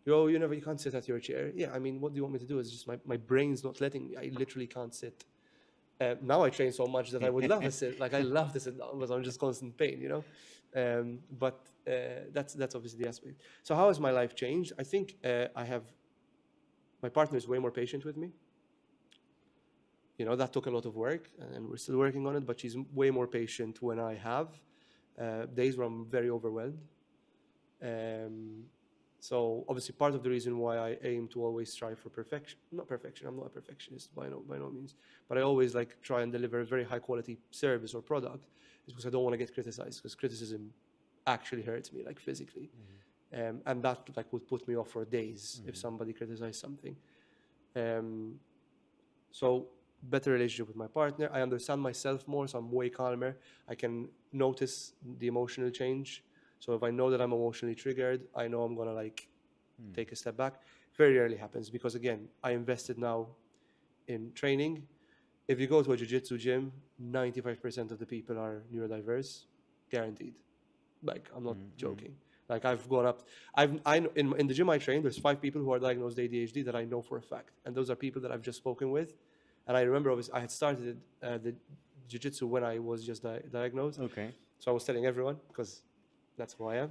Speaker 2: You can't sit at your chair. Yeah, I mean, what do you want me to do? It's just my brain's not letting me. I literally can't sit. Now I train so much that I would love to sit. Like I love to sit down, but I'm just constant pain, you know. But that's obviously the aspect. So how has my life changed? I think my partner is way more patient with me. You know, that took a lot of work, and we're still working on it. But she's way more patient when I have days where I'm very overwhelmed. So obviously part of the reason why I aim to always strive for perfection, not perfection, I'm not a perfectionist by no means, but I always like try and deliver a very high quality service or product, is because I don't want to get criticized, because criticism actually hurts me, like physically. And that like would put me off for days if somebody criticized something. So better relationship with my partner. I understand myself more, so I'm way calmer. I can notice the emotional change. So if I know that I'm emotionally triggered, I know I'm gonna like take a step back. Very rarely happens because again, I invested now in training. If you go to a jiu-jitsu gym, 95% of the people are neurodiverse, guaranteed. Like, I'm not joking. Like, I've gone up. In the gym I train, there's 5 people who are diagnosed ADHD that I know for a fact, and those are people that I've just spoken with. And I remember, obviously, I had started the jiu-jitsu when I was just diagnosed.
Speaker 1: Okay.
Speaker 2: So I was telling everyone because that's who I am.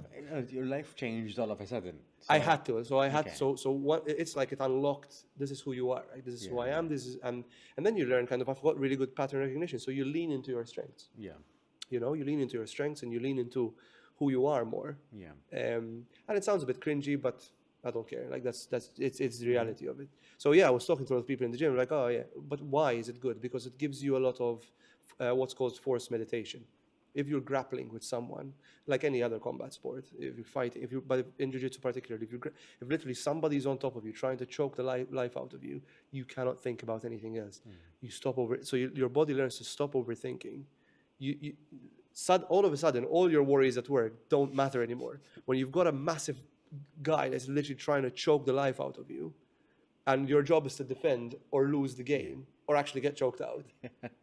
Speaker 1: Your life changed all of a sudden.
Speaker 2: I
Speaker 1: So-
Speaker 2: had to. So I had
Speaker 1: Okay.
Speaker 2: so what it's like it unlocked. This is who you are. Right? This is who I
Speaker 1: Yeah.
Speaker 2: am. This is and then you learn kind of. I've got really good pattern recognition. So you lean into your strengths.
Speaker 1: Yeah.
Speaker 2: You know, you lean into your strengths and you lean into who you are more.
Speaker 1: Yeah.
Speaker 2: And it sounds a bit cringy, but I don't care. Like it's the reality of it. So yeah, I was talking to a lot of people in the gym, like, oh yeah, but why is it good? Because it gives you a lot of what's called force meditation. If you're grappling with someone, like any other combat sport, if you're fighting, but in jiu-jitsu particularly, if literally somebody's on top of you trying to choke the life out of you, you cannot think about anything else. You stop so your body learns to stop overthinking. All of a sudden, all your worries at work don't matter anymore. When you've got a massive guy that's literally trying to choke the life out of you, and your job is to defend or lose the game, or actually get choked out,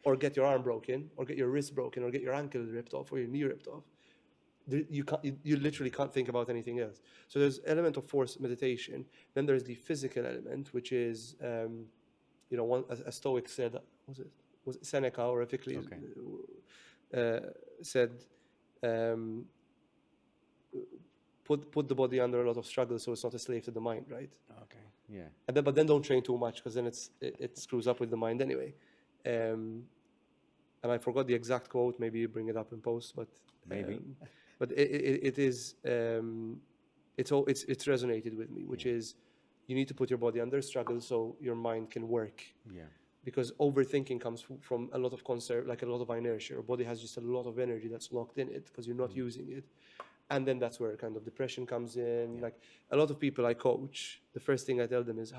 Speaker 2: or get your arm broken, or get your wrist broken, or get your ankle ripped off, or your knee ripped off, you literally can't think about anything else. So there's element of force meditation. Then there's the physical element, which is, a Stoic said, was it Seneca or Epicles?
Speaker 1: Okay.
Speaker 2: Said, put the body under a lot of struggle so it's not a slave to the mind, right?
Speaker 1: Okay. Yeah.
Speaker 2: But then don't train too much because then it screws up with the mind anyway. And I forgot the exact quote. Maybe you bring it up in post, but
Speaker 1: Maybe.
Speaker 2: but it is it's resonated with me, which is you need to put your body under struggle so your mind can work.
Speaker 1: Yeah.
Speaker 2: Because overthinking comes from a lot of like a lot of inertia. Your body has just a lot of energy that's locked in it because you're not using it. And then that's where kind of depression comes in. Like a lot of people I coach, the first thing I tell them is,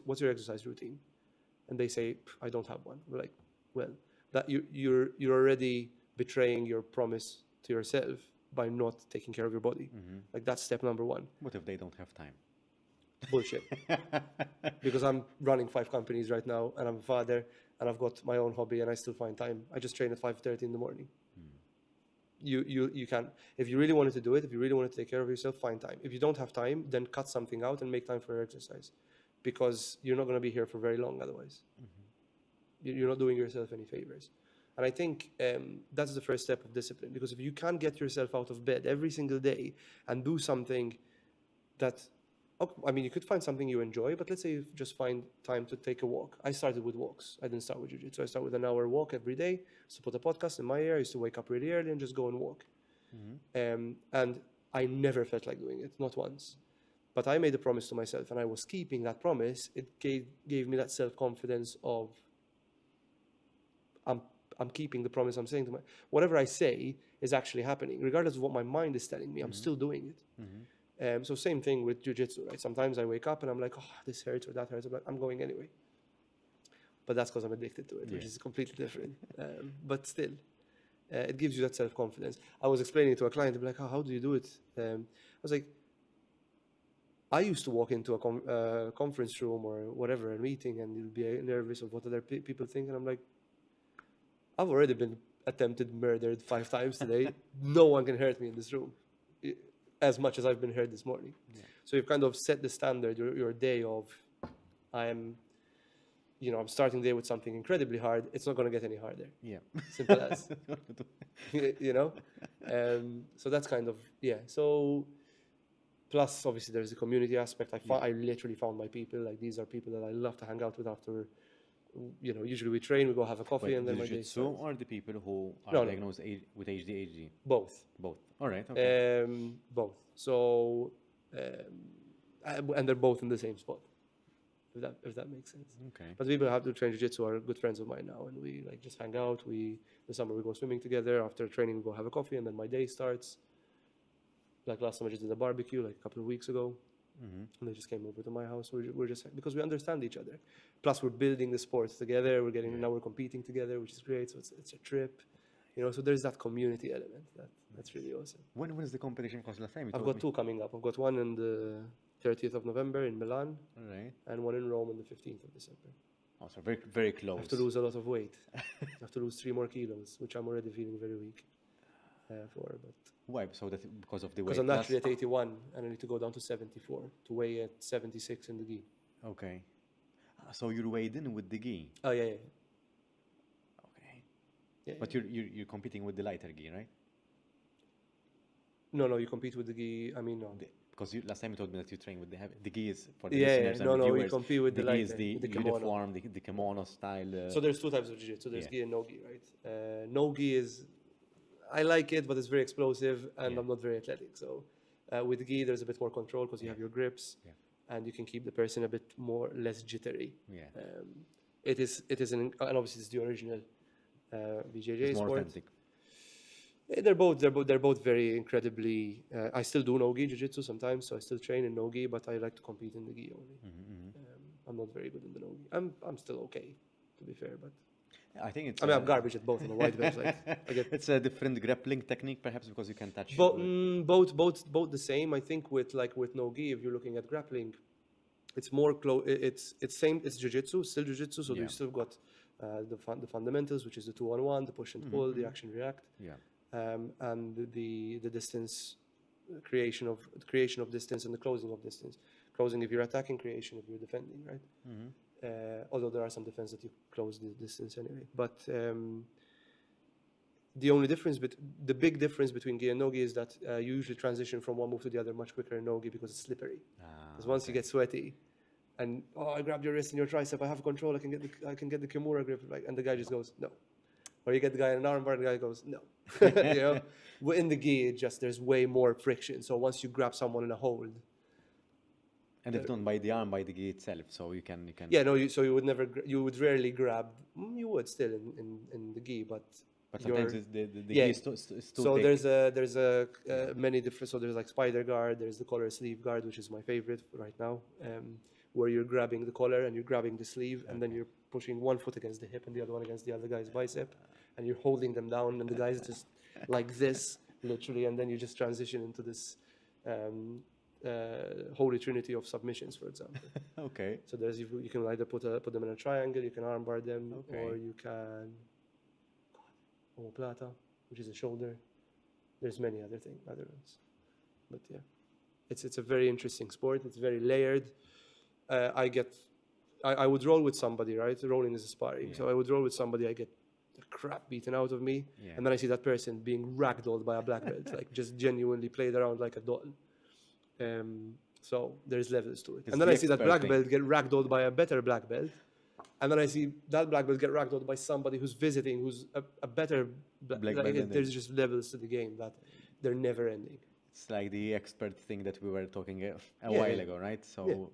Speaker 2: what's your exercise routine? And they say, I don't have one. We're like, well, that you're already betraying your promise to yourself by not taking care of your body. Like that's step number 1.
Speaker 1: What if they don't have time?
Speaker 2: Bullshit. Because I'm running 5 companies right now, and I'm a father, and I've got my own hobby, and I still find time. I just train at 5:30 in the morning. You can, if you really wanted to do it, if you really wanted to take care of yourself, find time. If you don't have time, then cut something out and make time for your exercise, because you're not going to be here for very long otherwise. You're not doing yourself any favors. And I think that's the first step of discipline, because if you can't get yourself out of bed every single day and do something that, I mean, you could find something you enjoy, but let's say you just find time to take a walk. I started with walks. I didn't start with jiu-jitsu. I started with an hour walk every day. I used to put a podcast in my ear. I used to wake up really early and just go and walk. And I never felt like doing it, not once. But I made a promise to myself, and I was keeping that promise. It gave me that self-confidence of, I'm keeping the promise I'm saying to whatever I say is actually happening. Regardless of what my mind is telling me, I'm still doing it. So same thing with jiu-jitsu, right? Sometimes I wake up and I'm like, oh, this hurts or that hurts. I'm going anyway. But that's because I'm addicted to it, which is completely different. But still, it gives you that self-confidence. I was explaining to a client, they'd be like, oh, how do you do it? I was like, I used to walk into a conference room or whatever, a meeting, and you'll be nervous of what other people think. And I'm like, I've already been murdered 5 times today. No one can hurt me in this room as much as I've been hurt this morning. So you've kind of set the standard, your day of, I'm starting the day with something incredibly hard. It's not going to get any harder.
Speaker 1: Yeah.
Speaker 2: Simple as. So that's kind of, So plus, obviously, there's the community aspect. I literally found my people. Like, these are people that I love to hang out with after. Usually we train, we go have a coffee, and then my day starts.
Speaker 1: Or the people who are diagnosed with ADHD?
Speaker 2: Both.
Speaker 1: All right. Okay.
Speaker 2: Both. So, and they're both in the same spot. If that makes sense.
Speaker 1: Okay.
Speaker 2: But people who have to train jiu-jitsu are good friends of mine now, and we like just hang out. In the summer we go swimming together. After training we go have a coffee, and then my day starts. Like last time I just did a barbecue like a couple of weeks ago.
Speaker 1: Mm-hmm.
Speaker 2: And they just came over to my house. We're just because we understand each other. Plus, we're building the sport together. We're getting now we're competing together, which is great. So it's a trip, So there's that community element that's really awesome.
Speaker 1: When is the competition? Because last time you
Speaker 2: I've
Speaker 1: told
Speaker 2: got
Speaker 1: me.
Speaker 2: 2 coming up. I've got one on the 30th of November in Milan,
Speaker 1: All right.
Speaker 2: and one in Rome on the 15th of December.
Speaker 1: Oh, so very, very
Speaker 2: I
Speaker 1: close.
Speaker 2: have to lose a lot of weight. I have to lose 3 more kilos, which I'm already feeling very weak for. But
Speaker 1: Why? So that because of the weight
Speaker 2: because I'm
Speaker 1: class?
Speaker 2: naturally at 81, and I need to go down to 74 to weigh at 76 in the gi.
Speaker 1: Okay. So you're weighed in with the gi.
Speaker 2: Oh yeah.
Speaker 1: Okay.
Speaker 2: Yeah,
Speaker 1: But you're competing with the lighter gi, right?
Speaker 2: No, you compete with the gi. I mean, no.
Speaker 1: Because last time you told me that you train with the heavy. The gi is for the
Speaker 2: Yeah,
Speaker 1: listeners and
Speaker 2: we
Speaker 1: viewers.
Speaker 2: compete with the
Speaker 1: gi is
Speaker 2: lighter,
Speaker 1: the
Speaker 2: with the kimono.
Speaker 1: uniform, the kimono style.
Speaker 2: So there's 2 types of jiu-jitsu. There's
Speaker 1: Yeah.
Speaker 2: gi and no gi, right? No gi is, I like it, but it's very explosive, and I'm not very athletic. So with gi, there's a bit more control because you have your grips, and you can keep the person a bit less jittery.
Speaker 1: Yeah.
Speaker 2: It is, and obviously it's the original BJJ
Speaker 1: It's more
Speaker 2: sport.
Speaker 1: authentic.
Speaker 2: They're both very incredibly. I still do no-gi jiu-jitsu sometimes, so I still train in no-gi, but I like to compete in the gi only. I'm not very good in the no-gi. I'm still okay, to be fair, but
Speaker 1: I think it's.
Speaker 2: I'm garbage at both on a white belt. Like, I get
Speaker 1: It's a different grappling technique, perhaps, because you can touch.
Speaker 2: both the same. I think with no-gi, if you're looking at grappling, it's more close. It's same. It's jiu-jitsu, still jiu-jitsu. So you still got the fundamentals, which is the 2-on-1, the push and pull, the action react.
Speaker 1: Yeah.
Speaker 2: And the distance creation of distance and the closing of distance. Closing if you're attacking, creation if you're defending, right? Although there are some defense that you close the distance anyway. But the big difference between gi and no gi is that you usually transition from one move to the other much quicker in no gi because it's slippery. Because once you get sweaty, and I grabbed your wrist and your tricep, I have control, I can get the Kimura grip, and the guy just goes no. Or you get the guy in an armbar, and the guy goes, no. In the gi, there's way more friction. So once you grab someone in a hold.
Speaker 1: And if done by the arm, by the gi itself, so you can.
Speaker 2: Yeah, no, so you would rarely grab, you would still in the gi, but
Speaker 1: sometimes the gi is too
Speaker 2: so
Speaker 1: thick.
Speaker 2: there's many different, so there's like spider guard, there's the collar sleeve guard, which is my favorite right now, where you're grabbing the collar and you're grabbing the sleeve, and then you're pushing one foot against the hip and the other one against the other guy's bicep, and you're holding them down, and the guy's just like this, literally, and then you just transition into this holy trinity of submissions, for example.
Speaker 1: Okay.
Speaker 2: So you can either put them in a triangle, you can armbar them, or you can omoplata, which is a shoulder. There's many other ones, but yeah, it's a very interesting sport. It's very layered. I would roll with somebody, right? Rolling is a sparring. So I would roll with somebody, I get the crap beaten out of me. And then I see that person being ragdolled by a black belt, like just genuinely played around like a doll. So there's levels to it. And then I see that black belt get ragdolled by a better black belt. And then I see that black belt get ragdolled by somebody who's visiting, who's a better black belt. There's just levels to the game that they're never ending.
Speaker 1: It's like the expert thing that we were talking a while ago, right? So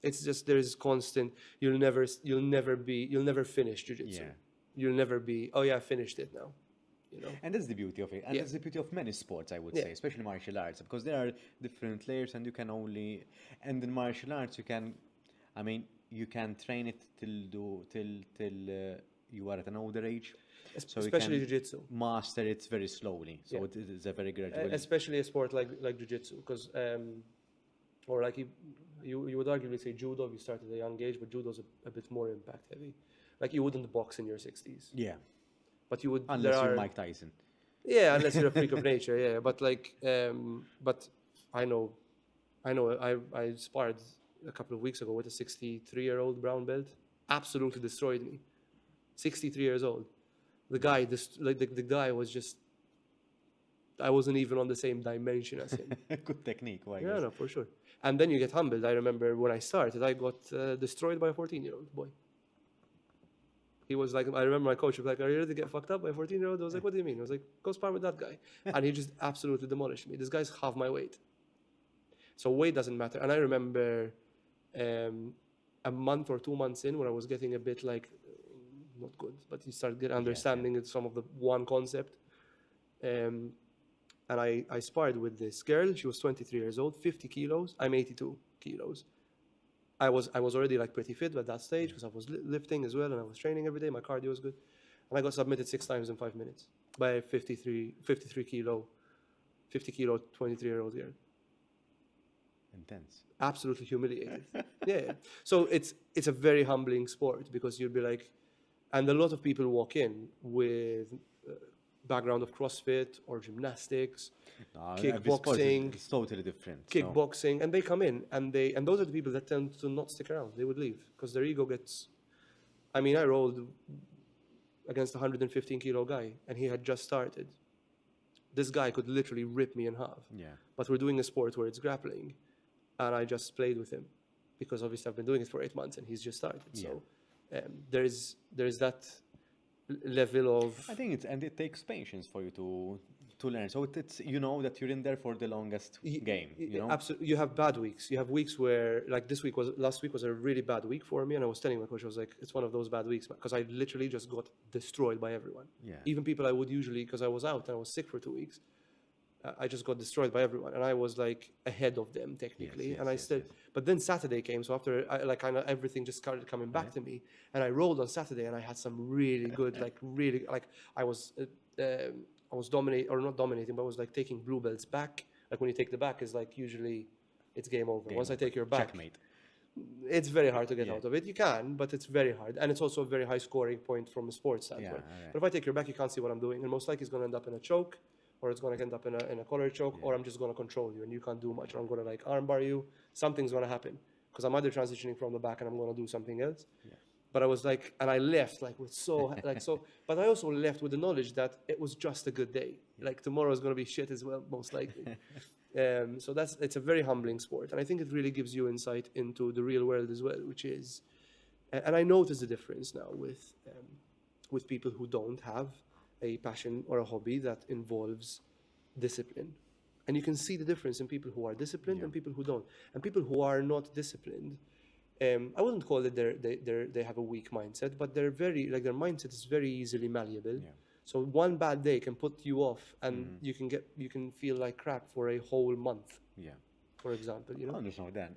Speaker 2: it's just there's constant. You'll never finish jiu-jitsu. You'll never be. Oh yeah, I finished it now.
Speaker 1: And that's the beauty of it. And that's the beauty of many sports, I would say, especially martial arts, because there are different layers, and you can only. And in martial arts, you can train it till you are at an older age. So
Speaker 2: especially jiu-jitsu.
Speaker 1: Master it very slowly. So it is a very gradual.
Speaker 2: Especially a sport like jiu-jitsu, because or like you would arguably say judo if you start at a young age, but judo's a bit more impact heavy. Like you wouldn't box in your 60s.
Speaker 1: Yeah.
Speaker 2: But you would
Speaker 1: unless you're Mike Tyson.
Speaker 2: Yeah, unless you're a freak of nature. Yeah, but like, but I know, I sparred a couple of weeks ago with a 63-year-old brown belt. Absolutely destroyed me. 63 years old. The guy, the guy was just. I wasn't even on the same dimension as him.
Speaker 1: Good technique. I
Speaker 2: yeah,
Speaker 1: guess.
Speaker 2: no, for sure. And then you get humbled. I remember when I started, I got destroyed by a 14-year-old boy. He was like, I remember my coach was like, "Are you ready to get fucked up by a 14-year-old?" I was like, "What do you mean?" I was like, "Go spar with that guy." And he just absolutely demolished me. This guy's half my weight. So weight doesn't matter. And I remember a month or 2 months in when I was getting a bit like, not good, but you start getting understanding some of the one concept. and I sparred with this girl. She was 23 years old, 50 kilos. I'm 82 kilos. I was already like pretty fit at that stage because I was lifting as well, and I was training every day. My cardio was good, and I got submitted 6 times in 5 minutes by a 53 kilo, 50 kilo, 23-year-old girl.
Speaker 1: Intense.
Speaker 2: Absolutely humiliated. Yeah. So it's a very humbling sport because you'll be like, and a lot of people walk in with background of CrossFit or gymnastics,
Speaker 1: No, every sport
Speaker 2: kickboxing,
Speaker 1: is totally different.
Speaker 2: kickboxing, and they come in and those are the people that tend to not stick around. They would leave because their ego gets. I mean, I rolled against a 115 kilo guy, and he had just started. This guy could literally rip me in half.
Speaker 1: Yeah.
Speaker 2: But we're doing a sport where it's grappling, and I just played with him because obviously I've been doing it for 8 months and he's just started.
Speaker 1: Yeah.
Speaker 2: So there's that level of.
Speaker 1: I think it takes patience for you to learn. So it's you know that you're in there for the longest game. You know.
Speaker 2: Absolutely, you have bad weeks. You have weeks where, like last week was a really bad week for me, and I was telling my coach, I was like, it's one of those bad weeks because I literally just got destroyed by everyone.
Speaker 1: Yeah.
Speaker 2: Even people I would usually, because I was out and I was sick for 2 weeks, I just got destroyed by everyone, and I was like ahead of them technically.
Speaker 1: Yes,
Speaker 2: and I
Speaker 1: yes,
Speaker 2: still,
Speaker 1: yes.
Speaker 2: But then Saturday came, so after kind of everything just started coming back to me, and I rolled on Saturday, and I had some really good, I was dominating, or not dominating, but I was like taking blue belts back. Like when you take the back, is like usually it's game over. Once I take your back,
Speaker 1: Checkmate.
Speaker 2: it's very hard to get out of it. You can, but it's very hard, and it's also a very high scoring point from a sports standpoint.
Speaker 1: Yeah,
Speaker 2: But if I take your back, you can't see what I'm doing, and most likely it's going to end up in a choke, or it's going to end up in a collar choke, or I'm just going to control you, and you can't do much, or I'm going to like armbar you. Something's going to happen because I'm either transitioning from the back and I'm going to do something else. Yeah. But I was like, and I left like with so. But I also left with the knowledge that it was just a good day. Like tomorrow is going to be shit as well, most likely. So it's a very humbling sport, and I think it really gives you insight into the real world as well, which is, and I notice the difference now with people who don't have a passion or a hobby that involves discipline, and you can see the difference in people who are disciplined and people who don't, and people who are not disciplined. I wouldn't call it they have a weak mindset, but they're very like their mindset is very easily malleable. Yeah. So one bad day can put you off, and you can feel like crap for a whole month. Yeah. For example, you know.
Speaker 1: I understand that.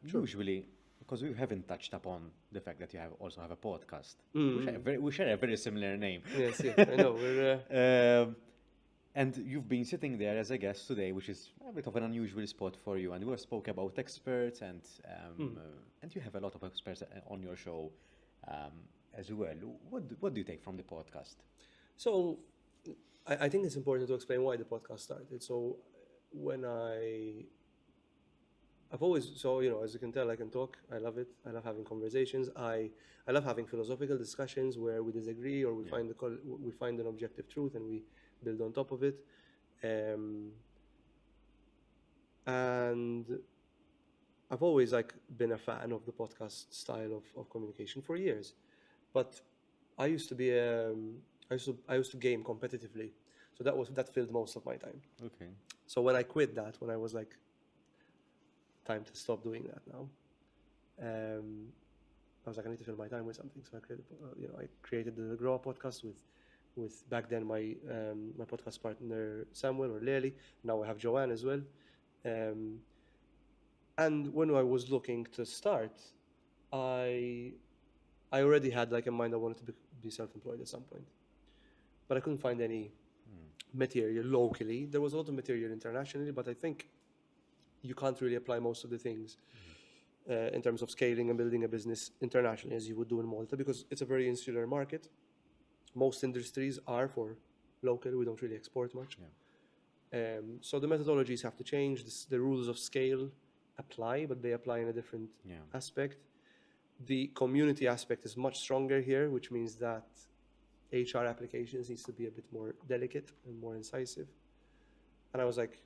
Speaker 1: Usually, because we haven't touched upon the fact that you also have a podcast. We share a very similar name.
Speaker 2: Yes, I know. We're.
Speaker 1: And you've been sitting there as a guest today, which is a bit of an unusual spot for you. And we spoke about experts, and you have a lot of experts on your show as well. What do you take from the podcast?
Speaker 2: So, I think it's important to explain why the podcast started. So, when I've always, so you know, as you can tell, I can talk. I love it. I love having conversations. I love having philosophical discussions where we disagree or we find an objective truth and we build on top of it. And I've always been a fan of the podcast style of communication for years. But I used to be I used to game competitively, so that filled most of my time. Okay. So when I quit that, when I was like, time to stop doing that now, I was like, I need to fill my time with something. So I created the Grow Up podcast with back then my podcast partner Samuel or Lely. Now I have Joanne as well. And when I was looking to start, I already had in mind I wanted to be self-employed at some point. But I couldn't find any material locally. There was a lot of material internationally, but I think you can't really apply most of the things in terms of scaling and building a business internationally as you would do in Malta, because it's a very insular market. Most industries are for local. We don't really export much. Yeah. So the methodologies have to change. The rules of scale apply, but they apply in a different aspect. The community aspect is much stronger here, which means that HR applications needs to be a bit more delicate and more incisive. And I was like,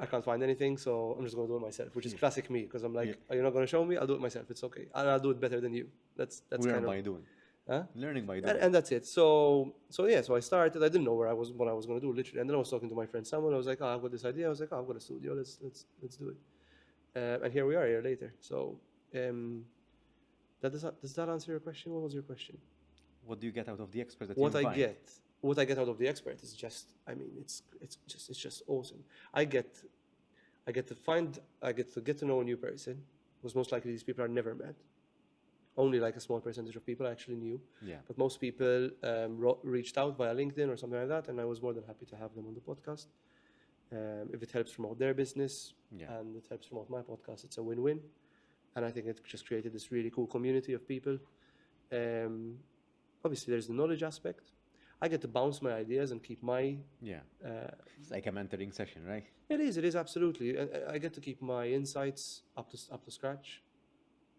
Speaker 2: I can't find anything, so I'm just going to do it myself, which is classic me, because I'm like, Are you not going to show me? I'll do it myself. It's okay. And I'll do it better than you. That's
Speaker 1: Learn by doing.
Speaker 2: Huh?
Speaker 1: Learning by doing.
Speaker 2: And that's it. So I started. I didn't know what I was going to do, literally. And then I was talking to my friend Samuel. I was like, I've got this idea. I was like, I've got a studio. Let's do it. And here we are a year later. So does that answer your question? What was your question?
Speaker 1: What do you get out of the experts that
Speaker 2: what
Speaker 1: you
Speaker 2: I
Speaker 1: find?
Speaker 2: get what I get out of the expert is just, I mean, it's just awesome. I get to get to know a new person, because most likely these people are never met. Only like a small percentage of people I actually knew.
Speaker 1: Yeah.
Speaker 2: But most people reached out via LinkedIn or something like that, and I was more than happy to have them on the podcast. If it helps promote their business and it helps promote my podcast, it's a win-win. And I think it just created this really cool community of people. Obviously, there's the knowledge aspect. I get to bounce my ideas and keep my...
Speaker 1: It's like a mentoring session, right?
Speaker 2: It is absolutely. I get to keep my insights up to scratch.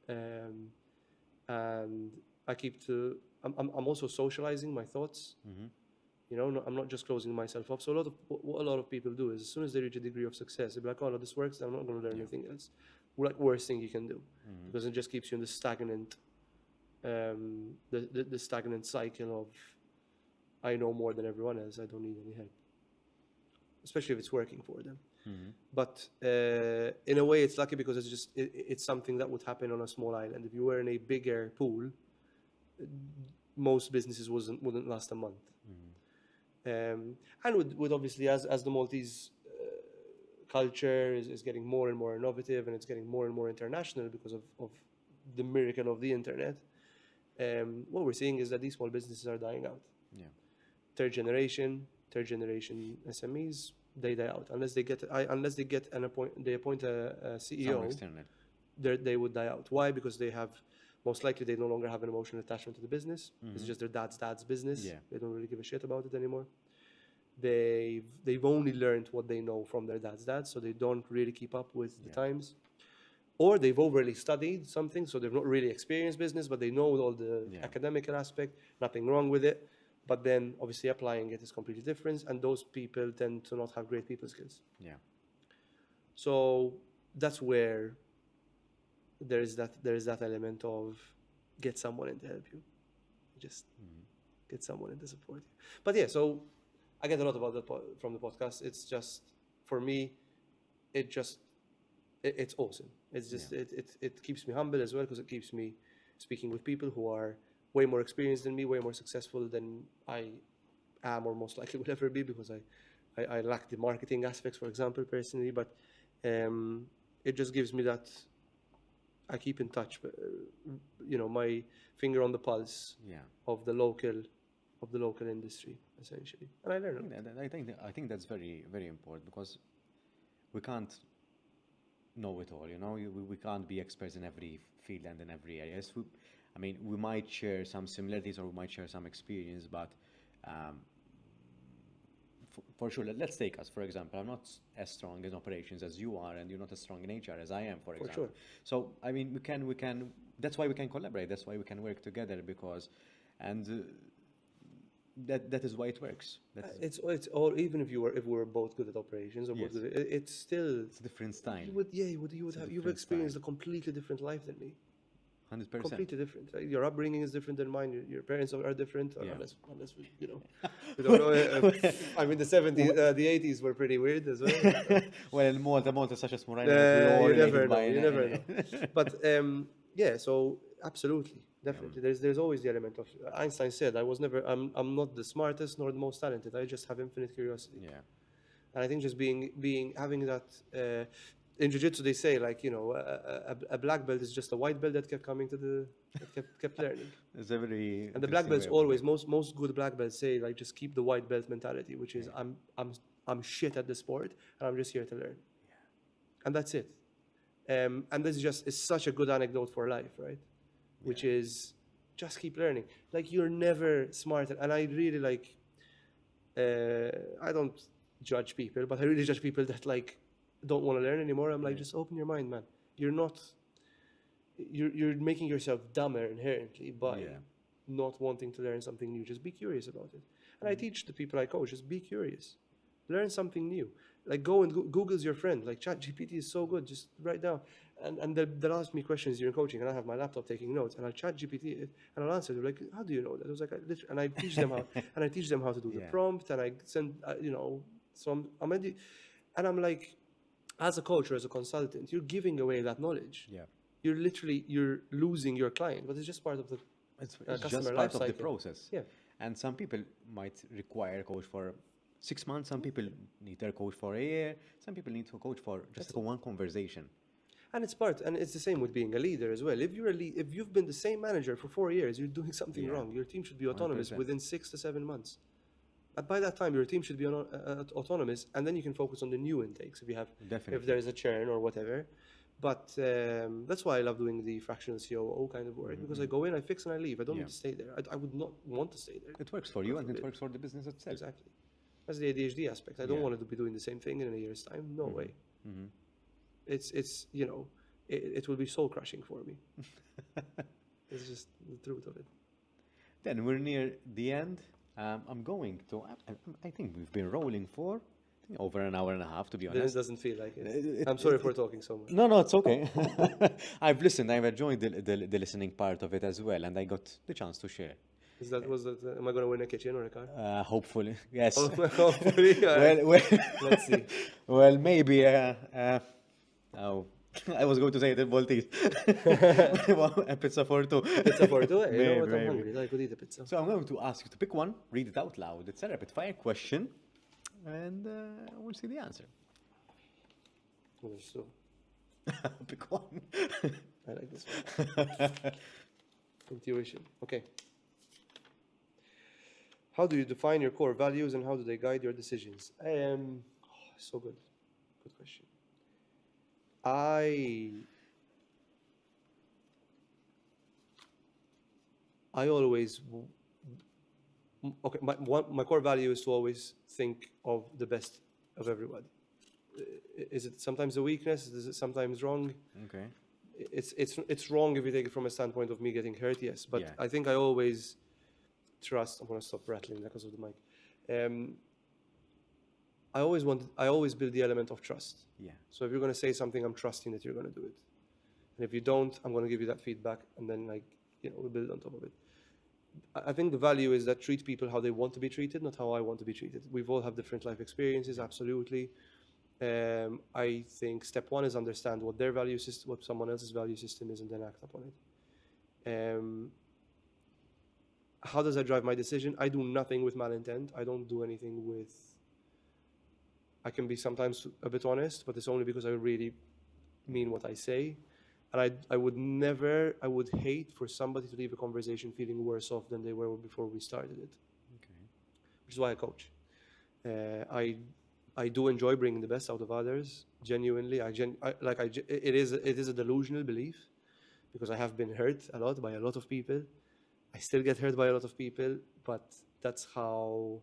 Speaker 2: And I keep to... I'm also socializing my thoughts. You know, I'm not just closing myself up. So what a lot of people do is, as soon as they reach a degree of success, they're like, oh, no, this works, I'm not going to learn anything else. Like, worst thing you can do. Because it just keeps you in the stagnant, the stagnant cycle of, I know more than everyone else, I don't need any help. Especially if it's working for them. But in a way, it's lucky because it's something that would happen on a small island. If you were in a bigger pool, most businesses wouldn't last a month. And with obviously, as the Maltese culture is getting more and more innovative, and it's getting more and more international because of the miracle of the internet, what we're seeing is that these small businesses are dying out. Third generation SMEs, they die out unless they get they appoint a CEO. They would die out. Why? Because they most likely no longer have an emotional attachment to the business. It's just their dad's business. They don't really give a shit about it anymore. They've only learned what they know from their dad's dad, so they don't really keep up with the times. Or they've overly studied something, so they've not really experienced business, but they know all the academic aspect, nothing wrong with it. But then obviously applying it is completely different, and those people tend to not have great people skills. So that's where there is that element of get someone in to help you. Just get someone in to support you. But yeah, so I get a lot about that from the podcast. It's just, for me, it's awesome. It's just it keeps me humble as well, because it keeps me speaking with people who are way more experienced than me, way more successful than I am or most likely will ever be, because I lack the marketing aspects, for example, personally. But it just gives me that I keep in touch, my finger on the pulse of the local industry, essentially, and I learn.
Speaker 1: I think that's very, very important, because we can't know it all. We can't be experts in every field and in every area. We might share some similarities or we might share some experience, but for sure, let's take us, for example. I'm not as strong in operations as you are, and you're not as strong in HR as I am, for example.
Speaker 2: Sure.
Speaker 1: So, we can, that's why we can collaborate, that's why we can work together, because, that is why it works.
Speaker 2: It's all, even if we were both good at operations or both good at, it's still...
Speaker 1: It's a different style.
Speaker 2: You've experienced a completely different life than me.
Speaker 1: 100%.
Speaker 2: Completely different. Your upbringing is different than mine. Your parents are different, unless we don't know. The 70s, the 80s were pretty weird as well.
Speaker 1: Well, Malta is such a small island.
Speaker 2: You never know. But so absolutely, definitely. There's always the element of, Einstein said, I'm not the smartest nor the most talented. I just have infinite curiosity. And I think just having that. In jiu-jitsu, they say, a black belt is just a white belt that kept coming kept learning.
Speaker 1: It's a very...
Speaker 2: And the black belts always, most good black belts say, just keep the white belt mentality, which is, I'm shit at the sport, and I'm just here to learn. And that's it. And this is such a good anecdote for life, right? Which is, just keep learning. You're never smarter. And I really, I don't judge people, but I really judge people that, don't want to learn anymore. I'm just open your mind, man. You're making yourself dumber inherently by not wanting to learn something new. Just be curious about it. And I teach the people I coach, just be curious. Learn something new. Go and Google's your friend. ChatGPT is so good. Just write down. And they'll ask me questions during coaching, and I have my laptop taking notes, and I'll ChatGPT it, and I'll answer. They're how do you know that? I was and I teach them how, to do the prompt, and I send, I'm as a coach or as a consultant, you're giving away that knowledge. You're losing your client, but it's just part of the
Speaker 1: it's just part of the process. And some people might require a coach for 6 months. Some people need their coach for a year. Some people need a coach for just like one conversation.
Speaker 2: And it's the same with being a leader as well. If if you've been the same manager for 4 years, you're doing something
Speaker 1: Yeah.
Speaker 2: wrong. Your team should be autonomous
Speaker 1: 100%.
Speaker 2: within 6 to 7 months. And by that time, your team should be autonomous, and then you can focus on the new intakes if
Speaker 1: Definitely.
Speaker 2: there is a churn or whatever. But that's why I love doing the fractional COO kind of work, because I go in, I fix, and I leave. I don't
Speaker 1: Yeah.
Speaker 2: need to stay there. I would not want to stay there.
Speaker 1: It works for you and it
Speaker 2: forbid.
Speaker 1: works for the business itself.
Speaker 2: Exactly. That's the ADHD aspect. I don't
Speaker 1: Yeah.
Speaker 2: want to be doing the same thing in a year's time. No way. It's it will be soul crushing for me. It's just the truth of it.
Speaker 1: Then we're near the end. I'm going to. I think we've been rolling for over an hour and a half, to be
Speaker 2: This
Speaker 1: honest.
Speaker 2: doesn't feel like it. I'm sorry for talking so much.
Speaker 1: No, it's okay. I've listened. I've enjoyed the listening part of it as well, and I got the chance to share.
Speaker 2: Am I going to win a kitchen or a car?
Speaker 1: Hopefully, yes.
Speaker 2: Hopefully.
Speaker 1: well,
Speaker 2: Let's see.
Speaker 1: well, maybe. Oh, I was going to say the Maltese. A pizza for two.
Speaker 2: Pizza for two? You know what? I'm
Speaker 1: Maybe.
Speaker 2: hungry. I could eat a pizza.
Speaker 1: So I'm going to ask you to pick one, read it out loud. It's a rapid fire question, and we'll see the answer.
Speaker 2: So,
Speaker 1: Pick one.
Speaker 2: I like this one. Intuition. Okay. How do you define your core values and how do they guide your decisions? So good. Good question. I always my core value is to always think of the best of everybody. Is it sometimes a weakness? Is it sometimes wrong?
Speaker 1: Okay.
Speaker 2: It's wrong if you take it from a standpoint of me getting hurt, yes. But
Speaker 1: Yeah.
Speaker 2: I think I always trust. I'm gonna stop rattling because of the mic. I always build the element of trust.
Speaker 1: Yeah.
Speaker 2: So if you're gonna say something, I'm trusting that you're gonna do it. And if you don't, I'm gonna give you that feedback, and then we build on top of it. I think the value is that treat people how they want to be treated, not how I want to be treated. We've all have different life experiences, absolutely. I think step one is understand what their value system, what someone else's value system is, and then act upon it. How does that drive my decision? I do nothing with malintent. I don't do anything with. I can be sometimes a bit honest, but it's only because I really mean what I say. And I would hate for somebody to leave a conversation feeling worse off than they were before we started it.
Speaker 1: Okay.
Speaker 2: Which is why I coach. I do enjoy bringing the best out of others. Genuinely, it is a delusional belief, because I have been hurt a lot by a lot of people. I still get hurt by a lot of people, but that's how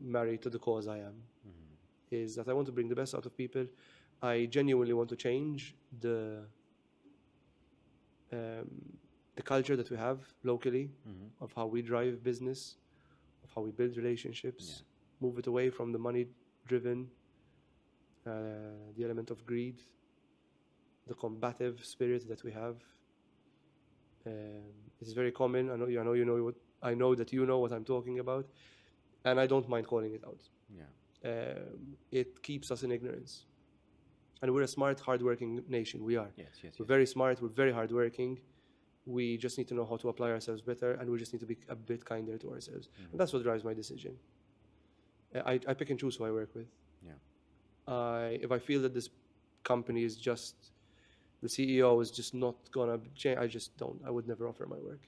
Speaker 2: married to the cause I am. Is that I want to bring the best out of people. I genuinely want to change the culture that we have locally, of how we drive business, of how we build relationships, move it away from the money-driven, the element of greed, the combative spirit that we have. It's very common. I know that you know what I'm talking about, and I don't mind calling it out.
Speaker 1: Yeah.
Speaker 2: It keeps us in ignorance. And we're a smart, hardworking nation. We are.
Speaker 1: Yes.
Speaker 2: We're very smart. We're very hardworking. We just need to know how to apply ourselves better, and we just need to be a bit kinder to ourselves. And that's what drives my decision. I pick and choose who I work with.
Speaker 1: Yeah.
Speaker 2: If I feel that this company is just, the CEO is just not gonna change, I just don't. I would never offer my work,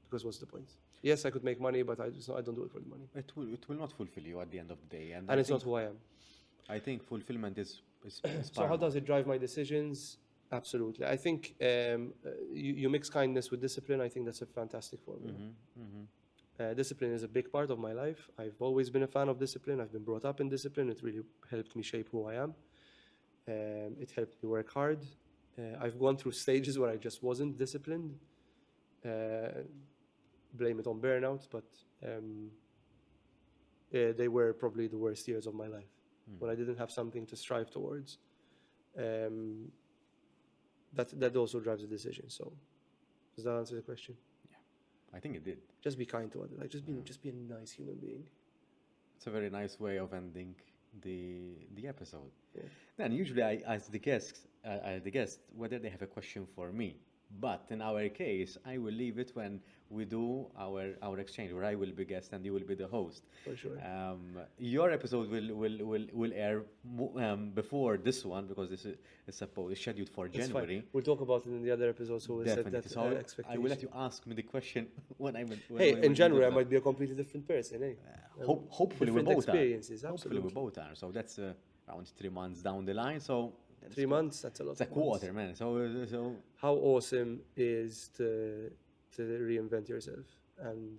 Speaker 2: because what's the point? Yes, I could make money, but I don't do it for the money.
Speaker 1: It will not fulfill you at the end of the day,
Speaker 2: And it's not who I am.
Speaker 1: I think fulfillment is
Speaker 2: So how does it drive my decisions? Absolutely. I think you mix kindness with discipline. I think that's a fantastic formula. Discipline is a big part of my life. I've always been a fan of discipline. I've been brought up in discipline. It really helped me shape who I am. It helped me work hard. I've gone through stages where I just wasn't disciplined. Blame it on burnout, but they were probably the worst years of my life, when I didn't have something to strive towards. That also drives the decision. So, does that answer the question?
Speaker 1: I think it did.
Speaker 2: Just be kind to others. Just be a nice human being.
Speaker 1: It's a very nice way of ending the episode.
Speaker 2: Yeah.
Speaker 1: Then usually I ask the guests whether they have a question for me, But in our case, I will leave it when we do our exchange, where I will be guest and you will be the host.
Speaker 2: For sure.
Speaker 1: Your episode will air before this one because this is supposed scheduled for
Speaker 2: It's fine.
Speaker 1: January.
Speaker 2: We'll talk about it in the other episodes, so we'll set
Speaker 1: Definitely.
Speaker 2: that
Speaker 1: So I
Speaker 2: expectation.
Speaker 1: will let you ask me the question when I'm.
Speaker 2: Hey, in January I might be a completely different person, eh?
Speaker 1: Hopefully we
Speaker 2: different
Speaker 1: both are.
Speaker 2: experiences,
Speaker 1: Hopefully we
Speaker 2: absolutely.
Speaker 1: both are. So that's around 3 months down the line. So that's
Speaker 2: 3 months, that's a lot.
Speaker 1: It's a
Speaker 2: of months.
Speaker 1: quarter, man. So
Speaker 2: How awesome is to reinvent yourself, and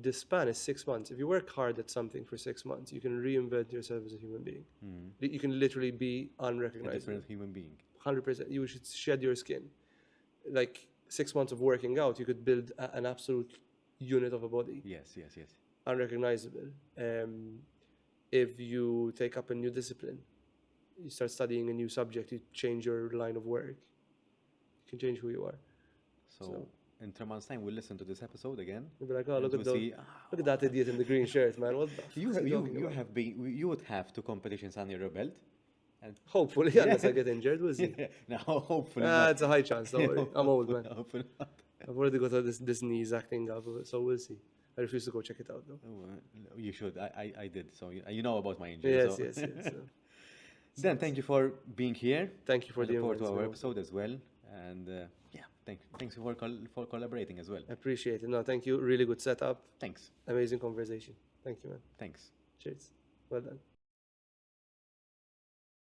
Speaker 2: the span is 6 months. If you work hard at something for 6 months, you can reinvent yourself as a human being. You can literally be
Speaker 1: a
Speaker 2: unrecognizable.
Speaker 1: different human being.
Speaker 2: 100%. You should shed your skin. Like 6 months of working out, you could build an absolute unit of a body,
Speaker 1: Yes.
Speaker 2: unrecognizable. If you take up a new discipline, you start studying a new subject, you change your line of work. You can change who you are.
Speaker 1: So in 3 months' time, we'll listen to this episode again.
Speaker 2: You'll be like, oh,
Speaker 1: and
Speaker 2: look at
Speaker 1: we'll
Speaker 2: those,
Speaker 1: see,
Speaker 2: look at that idiot in the green shirt, man. What the fuck is he talking
Speaker 1: you
Speaker 2: about?
Speaker 1: have been you would have 2 competitions under your belt. And
Speaker 2: Hopefully, unless I get injured, we'll see.
Speaker 1: no, hopefully not.
Speaker 2: It's a high chance, don't worry. I'm old, man.
Speaker 1: Hopefully not.
Speaker 2: I've already got this knees acting up, so we'll see. I refuse to go check it out, though.
Speaker 1: You should. I did. So you know about my injury.
Speaker 2: Yes,
Speaker 1: so.
Speaker 2: yes.
Speaker 1: Then thank you for being here.
Speaker 2: Thank you for
Speaker 1: I
Speaker 2: the
Speaker 1: look forward
Speaker 2: invite.
Speaker 1: to our
Speaker 2: It's
Speaker 1: episode as well. And thanks for collaborating as well.
Speaker 2: I appreciate it. No, thank you. Really good setup.
Speaker 1: Thanks.
Speaker 2: Amazing conversation. Thank you, man.
Speaker 1: Thanks.
Speaker 2: Cheers. Well done.